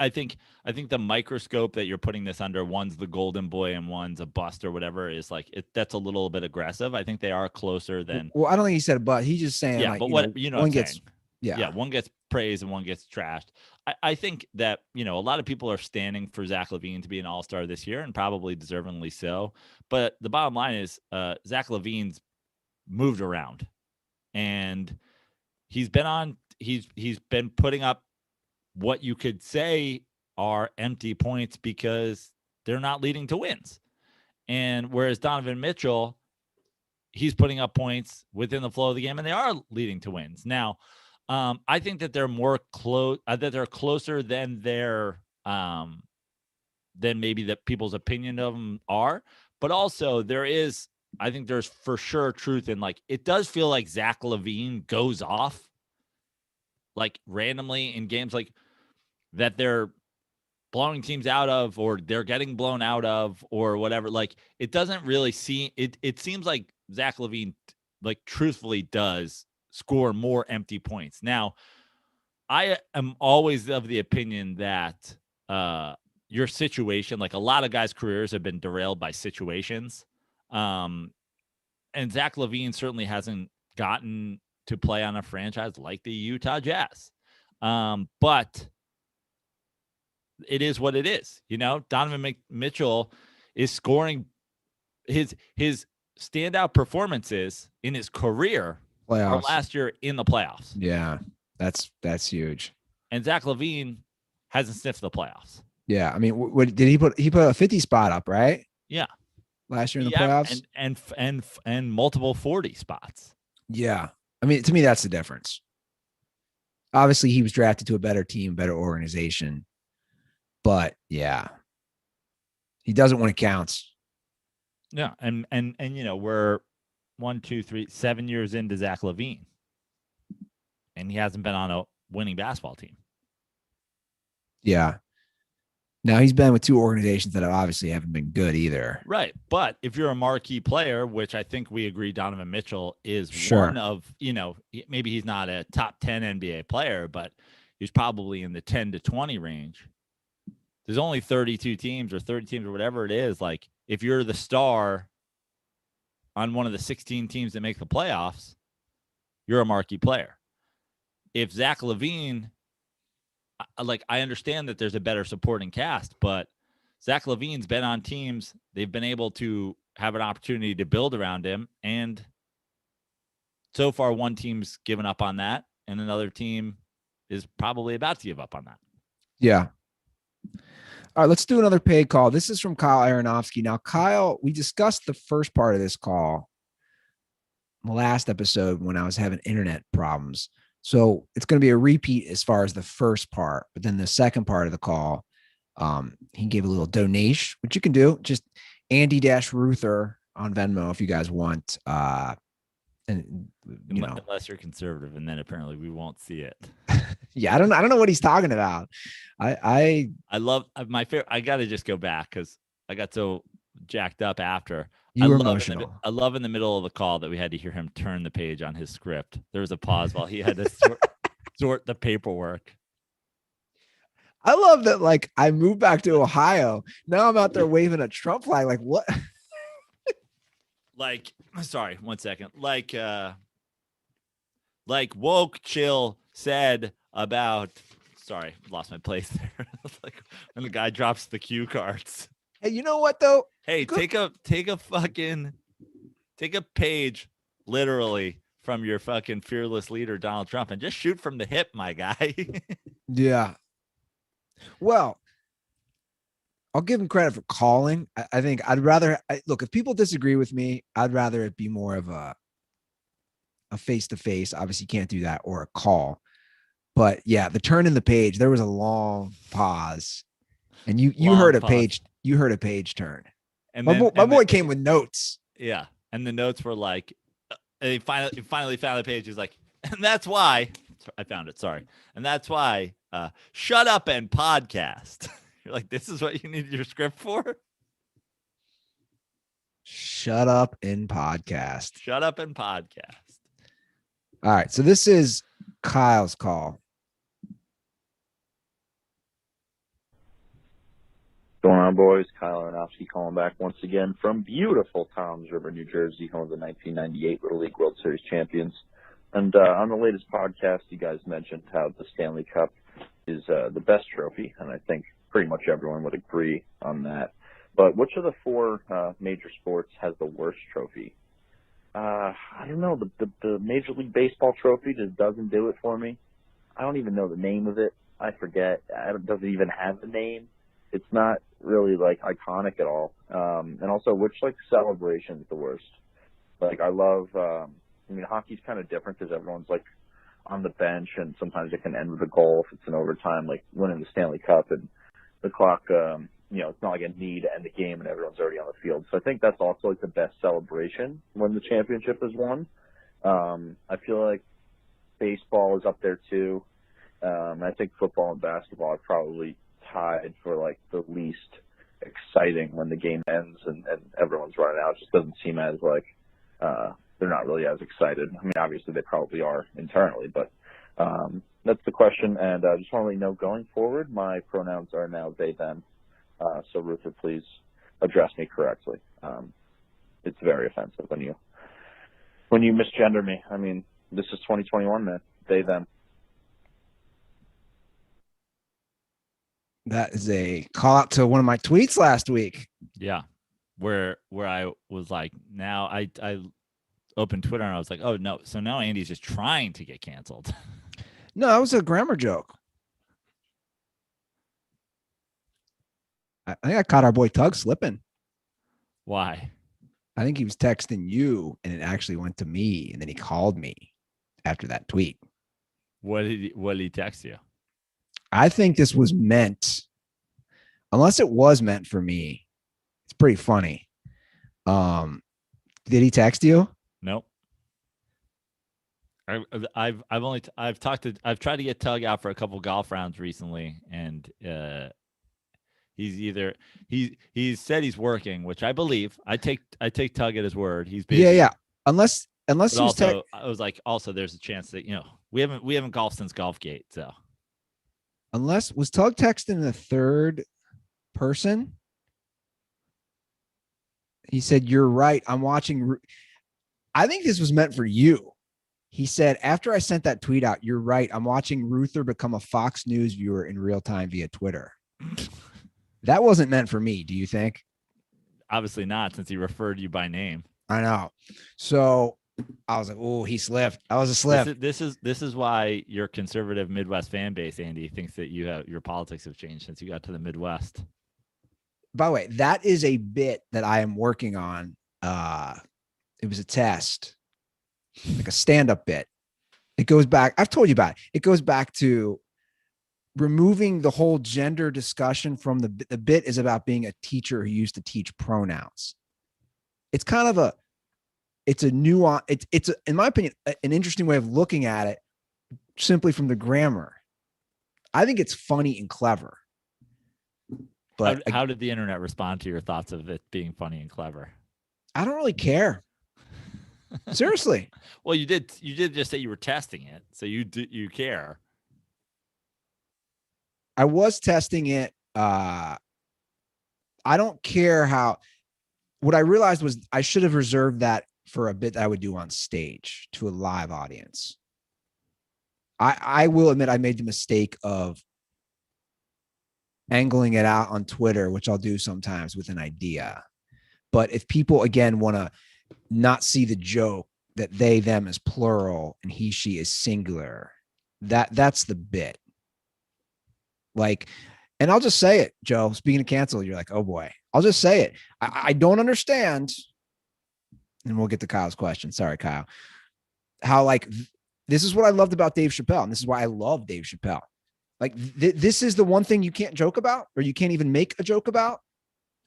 Speaker 2: I think the microscope that you're putting this under, one's the golden boy and one's a bust or whatever, is like that's a little bit aggressive. I think they are closer than.
Speaker 1: Well, I don't think he said but. He's just saying,
Speaker 2: but one gets,
Speaker 1: saying.
Speaker 2: One gets praised and one gets trashed. I think that a lot of people are standing for Zach LaVine to be an all-star this year, and probably deservingly so. But the bottom line is, Zach LaVine's moved around, and he's been putting up what you could say are empty points because they're not leading to wins. And whereas Donovan Mitchell, he's putting up points within the flow of the game and they are leading to wins. Now, I think that they're more close, that they're closer than than maybe that people's opinion of them are. But also I think there's for sure truth in, like, it does feel like Zach LaVine goes off like randomly in games like that they're blowing teams out of, or they're getting blown out of, or whatever. Like, it doesn't really seem, it seems like Zach LaVine, like, truthfully does score more empty points. Now, I am always of the opinion that your situation, like, a lot of guys' careers have been derailed by situations. And Zach LaVine certainly hasn't gotten to play on a franchise like the Utah Jazz. But it is what it is. Donovan Mitchell is scoring his standout performances in his career last year in the playoffs.
Speaker 1: Yeah, that's huge.
Speaker 2: And Zach LaVine hasn't sniffed the playoffs.
Speaker 1: Yeah, I mean, what did he put? He put a 50 spot up, right?
Speaker 2: Yeah,
Speaker 1: last year in the playoffs,
Speaker 2: and multiple 40 spots.
Speaker 1: Yeah, I mean, to me, that's the difference. Obviously, he was drafted to a better team, better organization. But yeah, He doesn't when it counts.
Speaker 2: Yeah, and we're 7 years into Zach LaVine, and he hasn't been on a winning basketball team.
Speaker 1: Yeah. Now he's been with two organizations that obviously haven't been good either.
Speaker 2: Right. But if you're a marquee player, which I think we agree Donovan Mitchell is one of, maybe he's not a top 10 NBA player, but he's probably in the 10 to 20 range. There's only 32 teams or 30 teams or whatever it is. Like, if you're the star on one of the 16 teams that make the playoffs, you're a marquee player. If Zach LaVine, I understand that there's a better supporting cast, but Zach LaVine's been on teams. They've been able to have an opportunity to build around him. And so far, one team's given up on that, and another team is probably about to give up on that.
Speaker 1: Yeah. All right, let's do another paid call. This is from Kyle Aronofsky. Now, Kyle, we discussed the first part of this call in the last episode when I was having internet problems. So it's going to be a repeat as far as the first part, but then the second part of the call, he gave a little donation, which you can do. Just Andy-Ruther on Venmo if you guys want. And
Speaker 2: unless you're conservative, and then apparently we won't see it.
Speaker 1: Yeah, I don't know what he's talking about. I
Speaker 2: love my favorite. I got to just go back because I got so jacked up after.
Speaker 1: You were emotional.
Speaker 2: I love in the middle of the call that we had to hear him turn the page on his script. There was a pause while he had to sort the paperwork.
Speaker 1: I love that. Like, I moved back to Ohio. Now I'm out there waving a Trump flag. Like, what?
Speaker 2: Sorry, 1 second. Woke Chill said about. Sorry, lost my place there. Like when the guy drops the cue cards.
Speaker 1: Hey, you know what though?
Speaker 2: Hey, take a page literally from your fucking fearless leader, Donald Trump, and just shoot from the hip, my guy.
Speaker 1: Yeah. Well, I'll give him credit for calling. I think I'd rather look, if people disagree with me, I'd rather it be more of a face-to-face. Obviously, you can't do that, or a call. But yeah, the turn in the page, there was a long pause. And you heard a page. You heard a page turn. And my boy came with notes.
Speaker 2: Yeah. And the notes were like, he finally found the page. He's like, and that's why I found it. Sorry. And that's why shut up and podcast. You're like, this is what you need your script for?
Speaker 1: Shut up and podcast.
Speaker 2: Shut up and podcast.
Speaker 1: All right. So this is Kyle's call.
Speaker 5: Going on, boys? Kyle Aronofsky calling back once again from beautiful Toms River, New Jersey, home of the 1998 Little League World Series champions. And on the latest podcast, you guys mentioned how the Stanley Cup is the best trophy, and I think pretty much everyone would agree on that. But which of the four major sports has the worst trophy? I don't know. The Major League Baseball trophy just doesn't do it for me. I don't even know the name of it. I forget. It doesn't even have a name. It's not really iconic at all. And also, which celebration is the worst? I love. Hockey's kind of different because everyone's on the bench, and sometimes it can end with a goal if it's an overtime, like winning the Stanley Cup, and the clock. It's not like a need to end the game, and everyone's already on the field. So I think that's also the best celebration when the championship is won. I feel like baseball is up there too. I think football and basketball are probably tied for the least exciting when the game ends and everyone's running out. It just doesn't seem as they're not really as excited. I mean, obviously they probably are internally, but that's the question. And I just want to let you know, going forward, my pronouns are now they, them. So Ruther, please address me correctly. It's very offensive when you misgender me. I mean, this is 2021, man. They, them.
Speaker 1: That is a call out to one of my tweets last week.
Speaker 2: Yeah. Where I was now I opened Twitter and I was like, oh no. So now Andy's just trying to get canceled.
Speaker 1: No, that was a grammar joke. I think I caught our boy Tug slipping.
Speaker 2: Why?
Speaker 1: I think he was texting you and it actually went to me, and then he called me after that tweet.
Speaker 2: What did he text you?
Speaker 1: I think this was meant, unless it was meant for me, pretty funny. Did he text you?
Speaker 2: Nope. I've tried to get Tug out for a couple golf rounds recently, and he's said he's working, which I believe. I take Tug at his word. He's busy.
Speaker 1: Yeah. Unless
Speaker 2: But
Speaker 1: he was
Speaker 2: also, I was like, also there's a chance that we haven't golfed since Golfgate, so.
Speaker 1: was Tug texting the third person? He said, "You're right. I'm watching." I think this was meant for you. He said, after I sent that tweet out, "You're right. I'm watching Ruther become a Fox News viewer in real time via Twitter." That wasn't meant for me. Do you think?
Speaker 2: Obviously not, since he referred you by name.
Speaker 1: I know. So I was like, "Oh, he slipped. That was a slip."
Speaker 2: This is why your conservative Midwest fan base, Andy, thinks that your politics have changed since you got to the Midwest.
Speaker 1: By the way, that is a bit that I am working on. It was a test, like a stand-up bit. It goes back. I've told you about it. It goes back to removing the whole gender discussion from the bit is about being a teacher who used to teach pronouns. It's kind of it's a nuance. It's in my opinion, an interesting way of looking at it simply from the grammar. I think it's funny and clever. But
Speaker 2: how did the internet respond to your thoughts of it being funny and clever?
Speaker 1: I don't really care. Seriously.
Speaker 2: Well, you did just say you were testing it, so you care.
Speaker 1: I was testing it. I don't care how. What I realized was I should have reserved that for a bit that I would do on stage to a live audience. I will admit I made the mistake of angling it out on Twitter, which I'll do sometimes with an idea. But if people, again, want to not see the joke that they, them is plural and he, she is singular, that's the bit. Like, and I'll just say it, Joe, speaking of cancel, you're like, oh boy, I'll just say it. I don't understand. And we'll get to Kyle's question. Sorry, Kyle. How this is what I loved about Dave Chappelle. And this is why I love Dave Chappelle. Like this is the one thing you can't joke about, or you can't even make a joke about.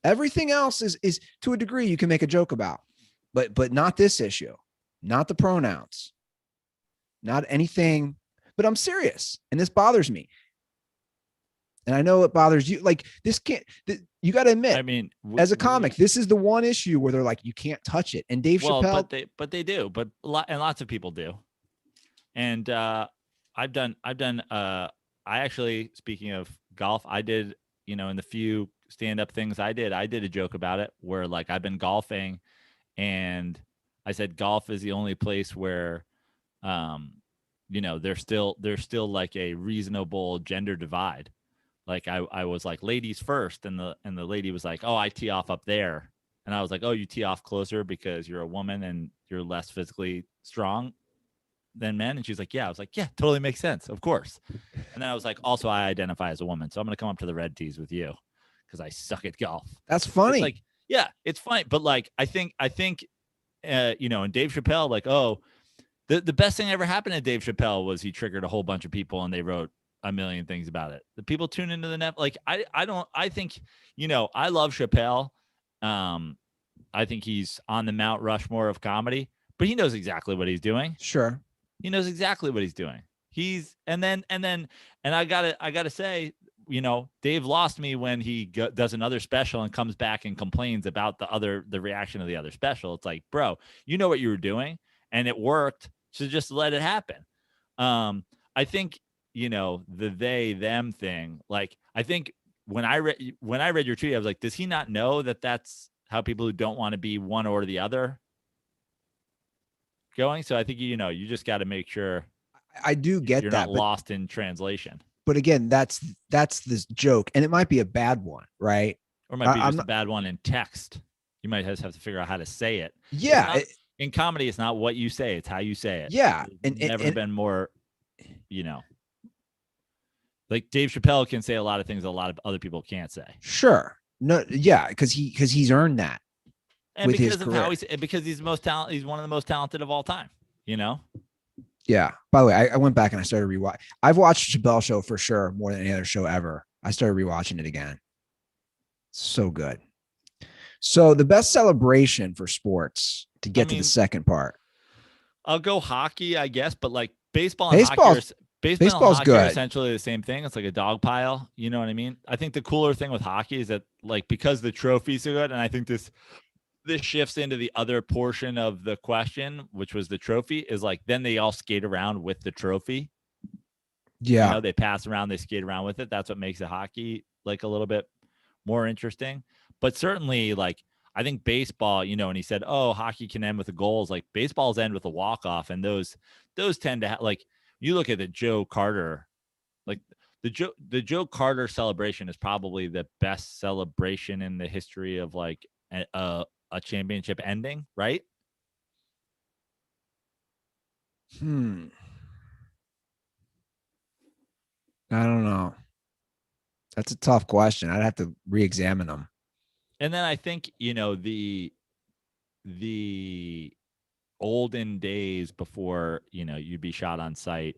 Speaker 1: Everything else is to a degree you can make a joke about, but not this issue, not the pronouns, not anything. But I'm serious, and this bothers me. And I know it bothers you. Like this you got to admit.
Speaker 2: I mean,
Speaker 1: as a comic, this is the one issue where they're like, you can't touch it. And Dave Chappelle,
Speaker 2: but they do, lots of people do. And I've done. I actually, speaking of golf, I did, in the few stand-up things I did a joke about it where like I've been golfing and I said golf is the only place where, there's still like a reasonable gender divide. Like I was like ladies first and the lady was like, oh, I tee off up there. And I was like, oh, you tee off closer because you're a woman and you're less physically strong than men. And she's like, yeah. I was like, yeah, totally makes sense. Of course. And then I was like, also I identify as a woman. So I'm going to come up to the red tees with you because I suck at golf.
Speaker 1: That's funny.
Speaker 2: It's like, yeah, it's funny. But like, I think, and Dave Chappelle, like, oh, the best thing ever happened to Dave Chappelle was he triggered a whole bunch of people and they wrote a million things about it. The people tune into the net. Like, I think, I love Chappelle. I think he's on the Mount Rushmore of comedy, but he knows exactly what he's doing.
Speaker 1: Sure.
Speaker 2: He knows exactly what he's doing. And I gotta say, Dave lost me when he does another special and comes back and complains about the reaction of the other special. It's like, bro, you know what you were doing and it worked. So just let it happen. I think, the they, them thing, like, I think when I read your tweet, I was like, does he not know that that's how people who don't want to be one or the other going? So I think, you just got to make sure
Speaker 1: I do get
Speaker 2: you're
Speaker 1: that,
Speaker 2: not lost in translation.
Speaker 1: But again, that's this joke, and it might be a bad one, right?
Speaker 2: Or it might be just a bad one in text. You might have to figure out how to say it.
Speaker 1: Yeah.
Speaker 2: In comedy, it's not what you say, it's how you say it.
Speaker 1: Yeah.
Speaker 2: It's never been more, like Dave Chappelle can say a lot of things a lot of other people can't say.
Speaker 1: Sure. No, yeah, because he's earned that.
Speaker 2: And
Speaker 1: with
Speaker 2: because
Speaker 1: his
Speaker 2: of
Speaker 1: career.
Speaker 2: how because he's one of the most talented of all time,
Speaker 1: Yeah. By the way, I went back and I started rewatch. I've watched Chappelle Show for sure more than any other show ever. I started rewatching it again. So good. So the best celebration for sports to get to
Speaker 2: mean,
Speaker 1: the second part.
Speaker 2: I'll go hockey, I guess, but like baseball and
Speaker 1: Baseball's-
Speaker 2: hockey baseball and hockey are essentially the same thing. It's like a dog pile. You know what I mean? I think the cooler thing with hockey is that like because the trophies are good, and I think this shifts into the other portion of the question, which was the trophy, is like then they all skate around with the trophy.
Speaker 1: Yeah.
Speaker 2: You know, they pass around, they skate around with it. That's what makes the hockey like a little bit more interesting. But certainly, like, I think baseball, you know, and he said, oh, hockey can end with the goals. Like baseballs end with a walk-off. And those tend to have, like, you look at the Joe Carter, like the Joe Carter celebration is probably the best celebration in the history of like a championship ending, right?
Speaker 1: I don't know. That's a tough question. I'd have to re-examine them.
Speaker 2: And then I think, you know, the olden days before, you know, you'd be shot on sight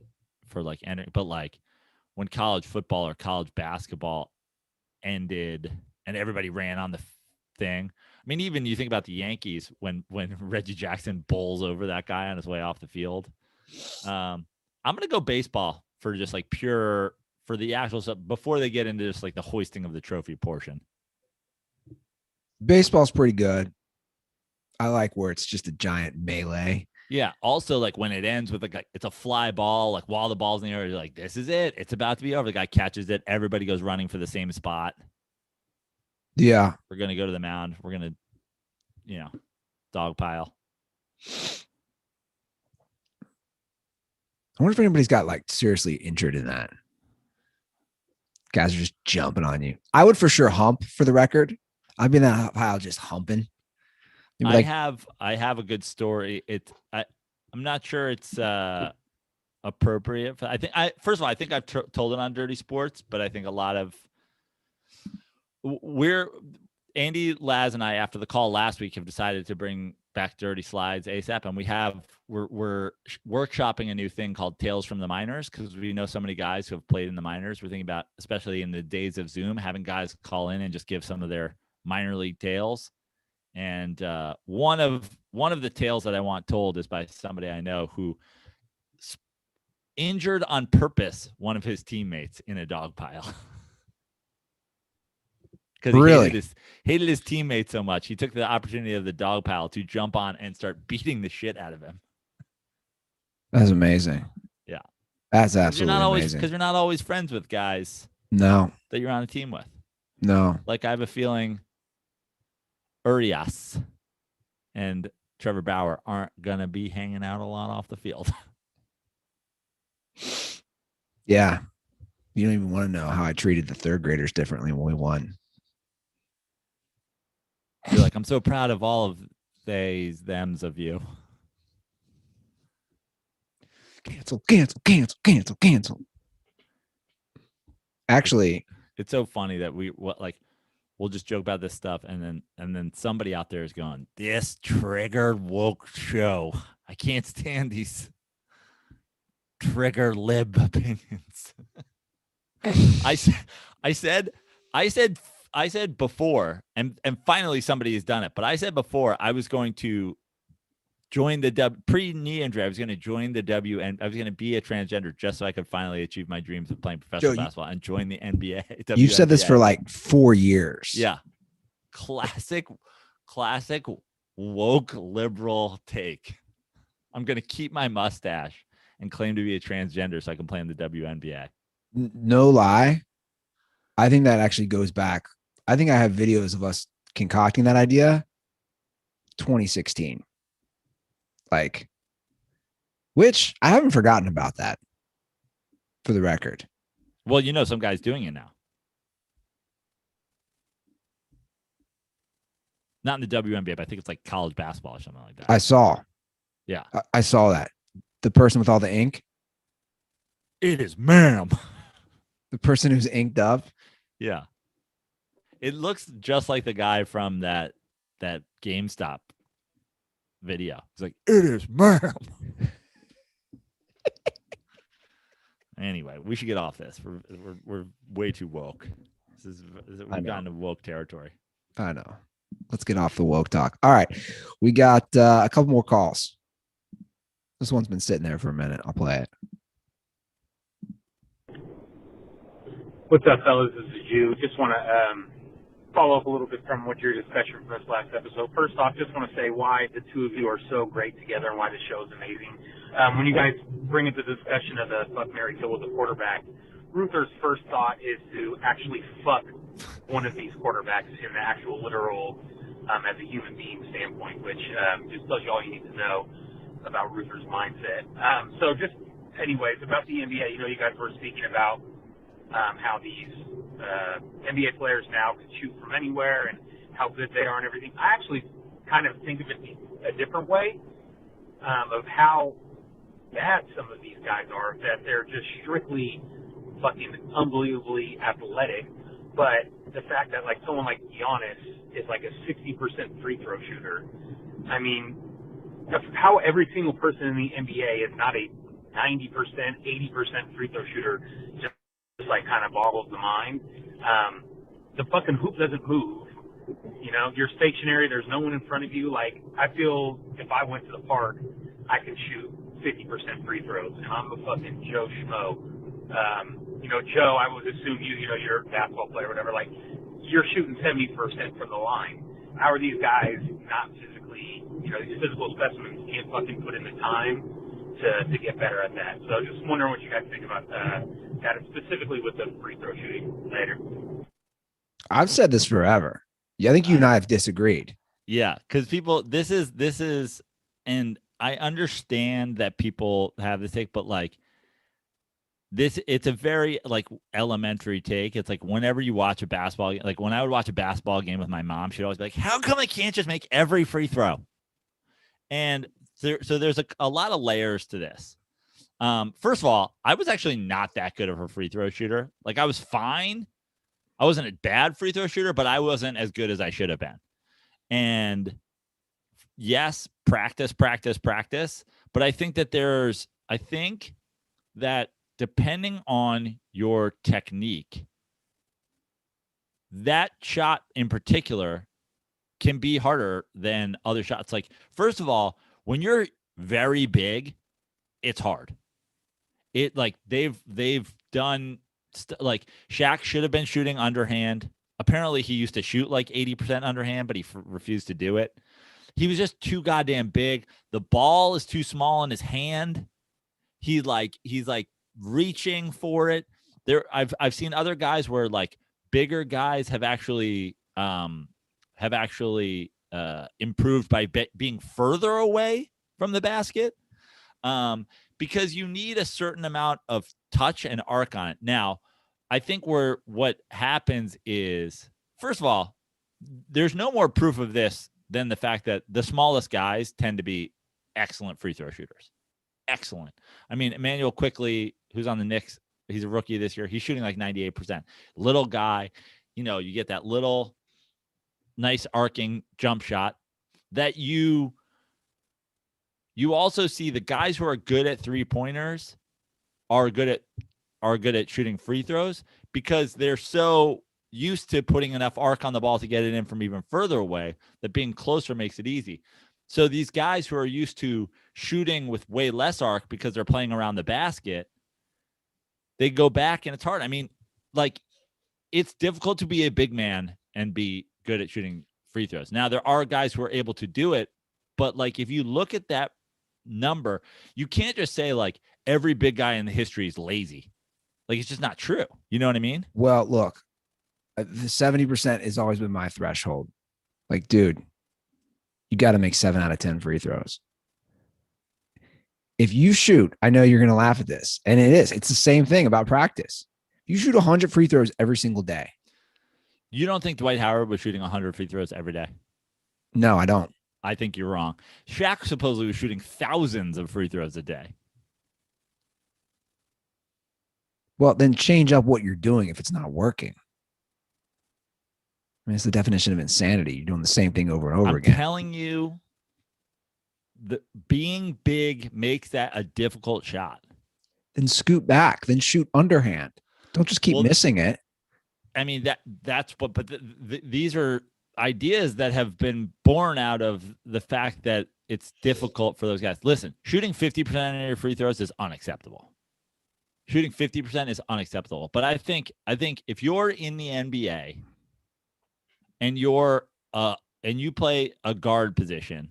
Speaker 2: for like entering, but like when college football or college basketball ended and everybody ran on the thing. I mean, even you think about the Yankees when Reggie Jackson bowls over that guy on his way off the field. I'm going to go baseball for just like pure, for the actual stuff before they get into just like the hoisting of the trophy portion.
Speaker 1: Baseball's pretty good. I like where it's just a giant melee.
Speaker 2: Yeah. Also, like when it ends with like it's a fly ball, like while the ball's in the air, you're like, this is it. It's about to be over. The guy catches it. Everybody goes running for the same spot.
Speaker 1: Yeah.
Speaker 2: We're going to go to the mound. We're going to, you know, dog pile.
Speaker 1: I wonder if anybody's got like seriously injured in that. Guys are just jumping on you. I would for sure hump, for the record. I'd be in that pile just humping.
Speaker 2: I have a good story. I'm not sure it's appropriate. First of all, I think I've told it on Dirty Sports, but I think a lot of Andy, Laz, and I after the call last week have decided to bring back Dirty Slides ASAP, and we're workshopping a new thing called Tales from the Minors because we know so many guys who have played in the minors. We're thinking about, especially in the days of Zoom, having guys call in and just give some of their minor league tales. And one of the tales that I want told is by somebody I know who injured on purpose one of his teammates in a dog pile. Because he hated his teammate so much. He took the opportunity of the dog pile to jump on and start beating the shit out of him.
Speaker 1: That's amazing.
Speaker 2: Yeah.
Speaker 1: That's absolutely amazing.
Speaker 2: Because you're not always friends with guys
Speaker 1: that
Speaker 2: you're on a team with.
Speaker 1: No.
Speaker 2: Like I have a feeling Urias and Trevor Bauer aren't going to be hanging out a lot off the field.
Speaker 1: Yeah. You don't even want to know how I treated the third graders differently when we won.
Speaker 2: You're like, I'm so proud of all of thems of you.
Speaker 1: Cancel. Actually,
Speaker 2: it's so funny that we'll just joke about this stuff, and then somebody out there is going, this triggered woke show. I can't stand these trigger lib opinions. I said before, and finally somebody has done it, but I said before I was going to join the pre-knee injury. I was going to join the and I was going to be a transgender just so I could finally achieve my dreams of playing professional basketball and join the NBA.
Speaker 1: You've said this for like 4 years.
Speaker 2: Yeah. Classic woke liberal take. I'm going to keep my mustache and claim to be a transgender so I can play in the WNBA.
Speaker 1: No lie. I think that actually goes back. I think I have videos of us concocting that idea 2016. Like, which I haven't forgotten about that, for the record.
Speaker 2: Well, you know, some guy's doing it now. Not in the WNBA, but I think it's like college basketball or something like that.
Speaker 1: I saw.
Speaker 2: Yeah.
Speaker 1: I saw that. The person with all the ink.
Speaker 2: It is, ma'am.
Speaker 1: The person who's inked up.
Speaker 2: Yeah. It looks just like the guy from that GameStop video. It's like, it is, ma'am. Anyway, we should get off this. We're way too woke. We've gotten to woke territory.
Speaker 1: I know. Let's get off the woke talk. All right. We got a couple more calls. This one's been sitting there for a minute. I'll play it.
Speaker 6: What's up, fellas? This is you. Just want to follow up a little bit from what your discussion from this last episode. First off, just want to say why the two of you are so great together and why the show is amazing. When you guys bring up the discussion of the fuck, marry, kill with the quarterback, Ruther's first thought is to actually fuck one of these quarterbacks in the actual literal, as a human being standpoint, which just tells you all you need to know about Ruther's mindset. So just, anyways, about the NBA, you guys were speaking about how these NBA players now can shoot from anywhere and how good they are and everything. I actually kind of think of it a different way of how bad some of these guys are, that they're just strictly fucking unbelievably athletic, but the fact that, like, someone like Giannis is like a 60% free throw shooter, I mean, how every single person in the NBA is not a 90%, 80% free throw shooter just like kind of boggles the mind. The fucking hoop doesn't move. You're stationary. There's no one in front of you. Like, I feel if I went to the park, I could shoot 50% free throws, and I'm a fucking Joe Schmo. Joe, I would assume you're a basketball player or whatever. Like, you're shooting 70% from the line. How are these guys not physically, these physical specimens can't fucking put in the time to get better at that? So just wondering what you guys think about that, specifically with the free throw shooting later.
Speaker 1: I've said this forever. Yeah, I think you and I have disagreed.
Speaker 2: Yeah, because people, this is, and I understand that people have this take, but like it's a very like elementary take. It's like whenever you watch a basketball, like when I would watch a basketball game with my mom, she'd always be like, "How come I can't just make every free throw?" And so there's a lot of layers to this. First of all, I was actually not that good of a free throw shooter. Like, I was fine. I wasn't a bad free throw shooter, but I wasn't as good as I should have been. And yes, practice. But I think that depending on your technique, that shot in particular can be harder than other shots. Like, first of all, when you're very big, it's hard. It like they've done like Shaq should have been shooting underhand. Apparently he used to shoot like 80% underhand, but he refused to do it. He was just too goddamn big. The ball is too small in his hand. He's like reaching for it. I've seen other guys where like bigger guys have actually improved by being further away from the basket, because you need a certain amount of touch and arc on it. Now, I think what happens is, first of all, there's no more proof of this than the fact that the smallest guys tend to be excellent free throw shooters. Excellent. I mean, Emmanuel Quickly, who's on the Knicks, he's a rookie this year. He's shooting like 98%. Little guy, you get that little nice arcing jump shot that you also see the guys who are good at 3-pointers are good at shooting free throws because they're so used to putting enough arc on the ball to get it in from even further away that being closer makes it easy. So these guys who are used to shooting with way less arc because they're playing around the basket, they go back and it's hard. I mean, like, it's difficult to be a big man and be good at shooting free throws. Now, there are guys who are able to do it, but like, if you look at that number, you can't just say like every big guy in the history is lazy. Like, it's just not true. You know what I mean?
Speaker 1: Well, look, the 70% has always been my threshold. Like, dude, you got to make 7 out of 10 free throws. If you shoot, I know you're going to laugh at this, and it's the same thing about practice. You shoot 100 free throws every single day.
Speaker 2: You don't think Dwight Howard was shooting 100 free throws every day?
Speaker 1: No, I don't.
Speaker 2: I think you're wrong. Shaq supposedly was shooting thousands of free throws a day.
Speaker 1: Well, then change up what you're doing if it's not working. I mean, it's the definition of insanity. You're doing the same thing over and over again.
Speaker 2: I'm telling you, being big makes that a difficult shot.
Speaker 1: Then scoot back. Then shoot underhand. Don't just keep missing it.
Speaker 2: I mean, that's what. But these are. ideas that have been born out of the fact that it's difficult for those guys. Listen, shooting 50% of your free throws is unacceptable. Shooting 50% is unacceptable. But I think if you're in the NBA and you're and you play a guard position,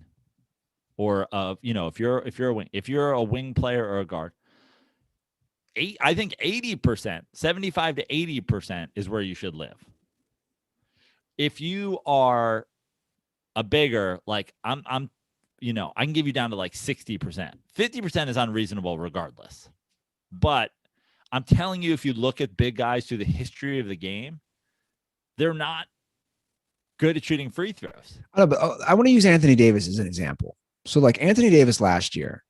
Speaker 2: or if you're a wing player or a guard, I think 80%, 75 to 80% is where you should live. If you are a bigger, like I can give you down to like 60%. 50% is unreasonable regardless. But I'm telling you, if you look at big guys through the history of the game, they're not good at shooting free throws.
Speaker 1: I want to use Anthony Davis as an example. So like Anthony Davis last year,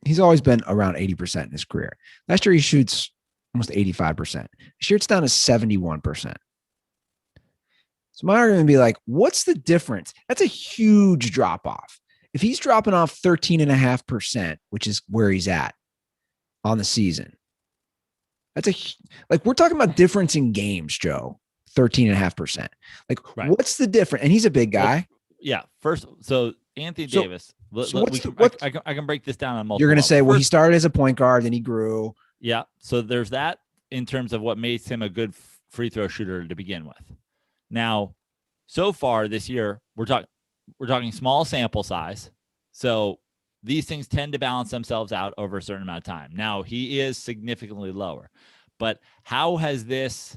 Speaker 1: he's always been around 80% in his career. Last year, he shoots almost 85%. This year, it's down to 71%. So my argument would be like, what's the difference? That's a huge drop off. If he's dropping off 13.5%, which is where he's at on the season, we're talking about difference in games, Joe. 13.5%. Like, right. What's the difference? And he's a big guy.
Speaker 2: Yeah. First, so Anthony Davis. I can break this down on multiple.
Speaker 1: You're going to say, well, he started as a point guard, then he grew.
Speaker 2: Yeah. So there's that in terms of what makes him a good free throw shooter to begin with. Now, so far this year, we're talking small sample size. So these things tend to balance themselves out over a certain amount of time. Now, he is significantly lower. But how has this,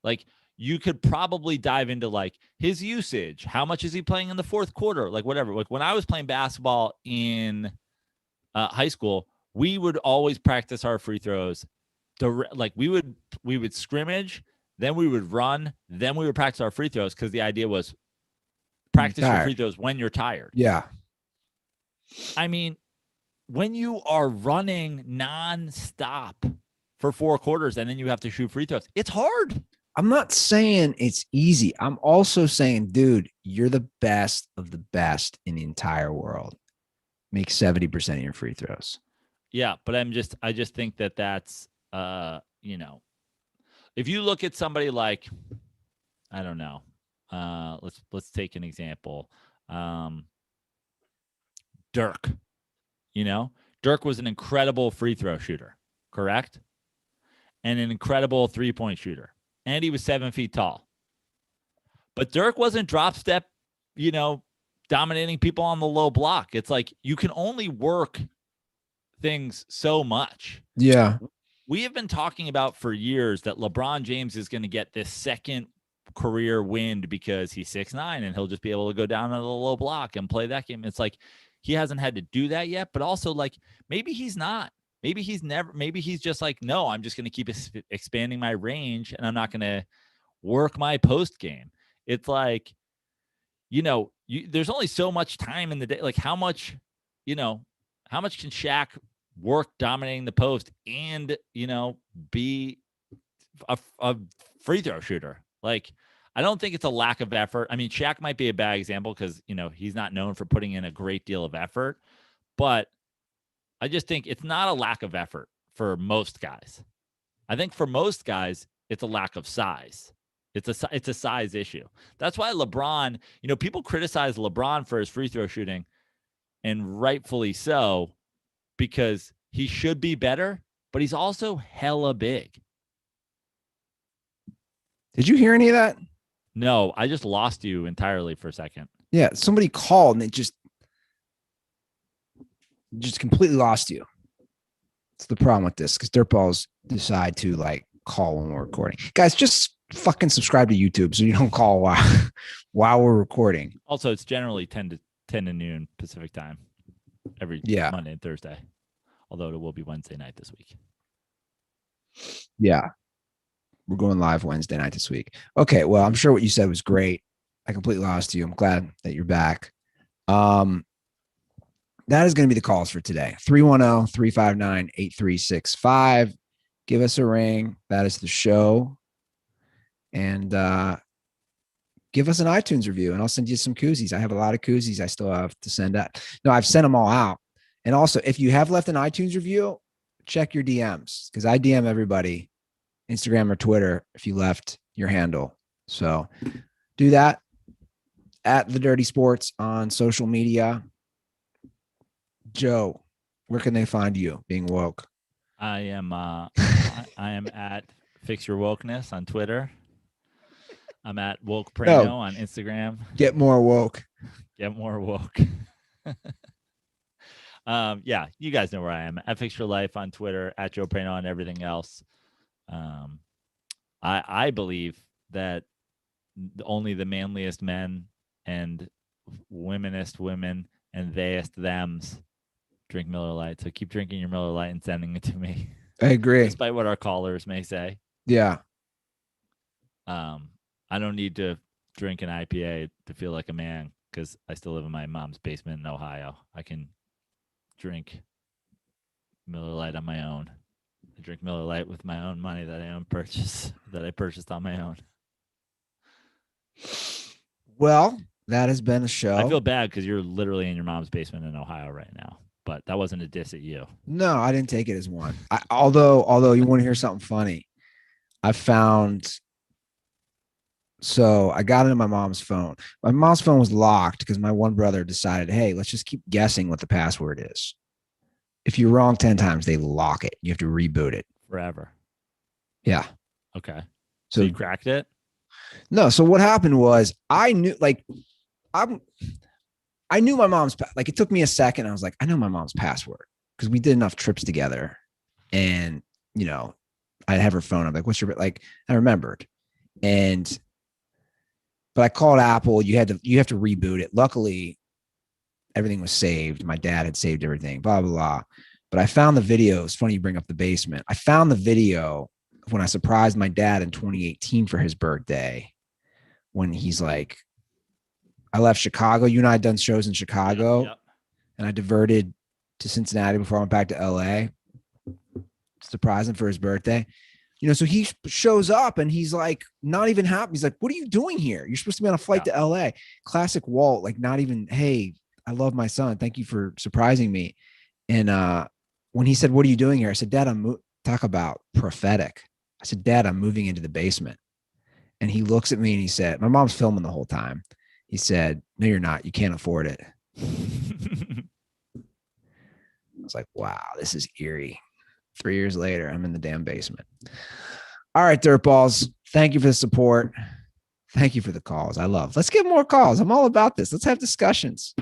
Speaker 2: like, you could probably dive into like his usage. How much is he playing in the fourth quarter? Like whatever. Like when I was playing basketball in high school, we would always practice our free throws. We would scrimmage, then we would run, then we would practice our free throws because the idea was practice your free throws when you're tired.
Speaker 1: Yeah.
Speaker 2: I mean, when you are running nonstop for 4 quarters and then you have to shoot free throws, it's hard.
Speaker 1: I'm not saying it's easy. I'm also saying, dude, you're the best of the best in the entire world. Make 70% of your free throws.
Speaker 2: Yeah, but I just think that's if you look at somebody like, I don't know, let's take an example. Dirk. Dirk was an incredible free throw shooter, correct? And an incredible 3-point shooter. And he was 7 feet tall. But Dirk wasn't drop step, dominating people on the low block. It's like you can only work things so much.
Speaker 1: Yeah.
Speaker 2: We have been talking about for years that LeBron James is going to get this second career wind because he's 6'9" and he'll just be able to go down on the low block and play that game. It's like he hasn't had to do that yet, but also like maybe he's not. Maybe he's just like, no, I'm just going to keep expanding my range and I'm not going to work my post game. It's like, there's only so much time in the day. Like how much can Shaq work dominating the post and, be a free throw shooter? Like, I don't think it's a lack of effort. I mean, Shaq might be a bad example because, he's not known for putting in a great deal of effort, but I just think it's not a lack of effort for most guys. I think for most guys, it's a lack of size. It's a size issue. That's why LeBron, people criticize LeBron for his free throw shooting, and rightfully so, because he should be better, but he's also hella big.
Speaker 1: Did you hear any of that?
Speaker 2: No, I just lost you entirely for a second.
Speaker 1: Yeah, somebody called and it just completely lost you. It's the problem with this because dirtballs decide to like call when we're recording. Guys, just fucking subscribe to YouTube so you don't call while we're recording.
Speaker 2: Also, it's generally 10 to noon Pacific time every Monday and Thursday, although it will be Wednesday night this week.
Speaker 1: Yeah. We're going live Wednesday night this week. Okay, well, I'm sure what you said was great. I completely lost you. I'm glad that you're back. That is going to be the calls for today. 310-359-8365. Give us a ring. That is the show. And give us an iTunes review, and I'll send you some koozies. I have a lot of koozies I still have to send out. No, I've sent them all out. And also, if you have left an iTunes review, check your DMs because I DM everybody, Instagram or Twitter, if you left your handle. So Do that at The Dirty Sports on social media. Joe, where can they find you being woke?
Speaker 2: I am I am at Fix Your Wokeness on Twitter. I'm at Woke Prano on Instagram.
Speaker 1: Get more woke.
Speaker 2: Get more woke. Yeah, you guys know where I am. At Fix Your Life on Twitter, at Joe Prano on everything else. I believe that only the manliest men and womenest women and theyest thems drink Miller Lite. So keep drinking your Miller Lite and sending it to me.
Speaker 1: I agree.
Speaker 2: Despite what our callers may say.
Speaker 1: Yeah.
Speaker 2: I don't need to drink an IPA to feel like a man because I still live in my mom's basement in Ohio. I can drink Miller Lite on my own. I drink Miller Lite with my own money that I purchased on my own.
Speaker 1: Well, that has been a show.
Speaker 2: I feel bad because you're literally in your mom's basement in Ohio right now, but that wasn't a diss at you.
Speaker 1: No, I didn't take it as one. Although you want to hear something funny, I found. So I got into my mom's phone. My mom's phone was locked because my one brother decided, hey, let's just keep guessing what the password is. If you're wrong 10 times, they lock it. You have to reboot it.
Speaker 2: Forever.
Speaker 1: Yeah.
Speaker 2: Okay.
Speaker 1: So
Speaker 2: you cracked it?
Speaker 1: No. So what happened was I knew my mom's, like it took me a second. I was like, I know my mom's password because we did enough trips together and, you know, I'd have her phone. I'm like, what's your, like, I remembered. But I called Apple. You have to reboot it. Luckily, everything was saved. My dad had saved everything, blah, blah, blah. But I found the video. It's funny you bring up the basement. I found the video when I surprised my dad in 2018 for his birthday when he's like, I left Chicago. You and I had done shows in Chicago.
Speaker 2: Yep.
Speaker 1: And I diverted to Cincinnati before I went back to LA. Surprise him for his birthday. You know, so he shows up and he's like, not even happy. He's like, what are you doing here? You're supposed to be on a flight to LA. Classic Walt, like not even, hey, I love my son. Thank you for surprising me. And when he said, what are you doing here? I said, Dad, talk about prophetic. I said, Dad, I'm moving into the basement. And he looks at me and he said, my mom's filming the whole time. He said, no, you're not. You can't afford it. I was like, wow, this is eerie. 3 years later, I'm in the damn basement. All right, dirtballs. Thank you for the support. Thank you for the calls. Let's get more calls. I'm all about this. Let's have discussions.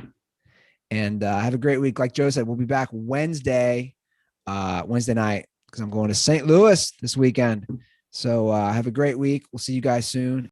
Speaker 1: And have a great week. Like Joe said, we'll be back Wednesday night because I'm going to St. Louis this weekend. So have a great week. We'll see you guys soon.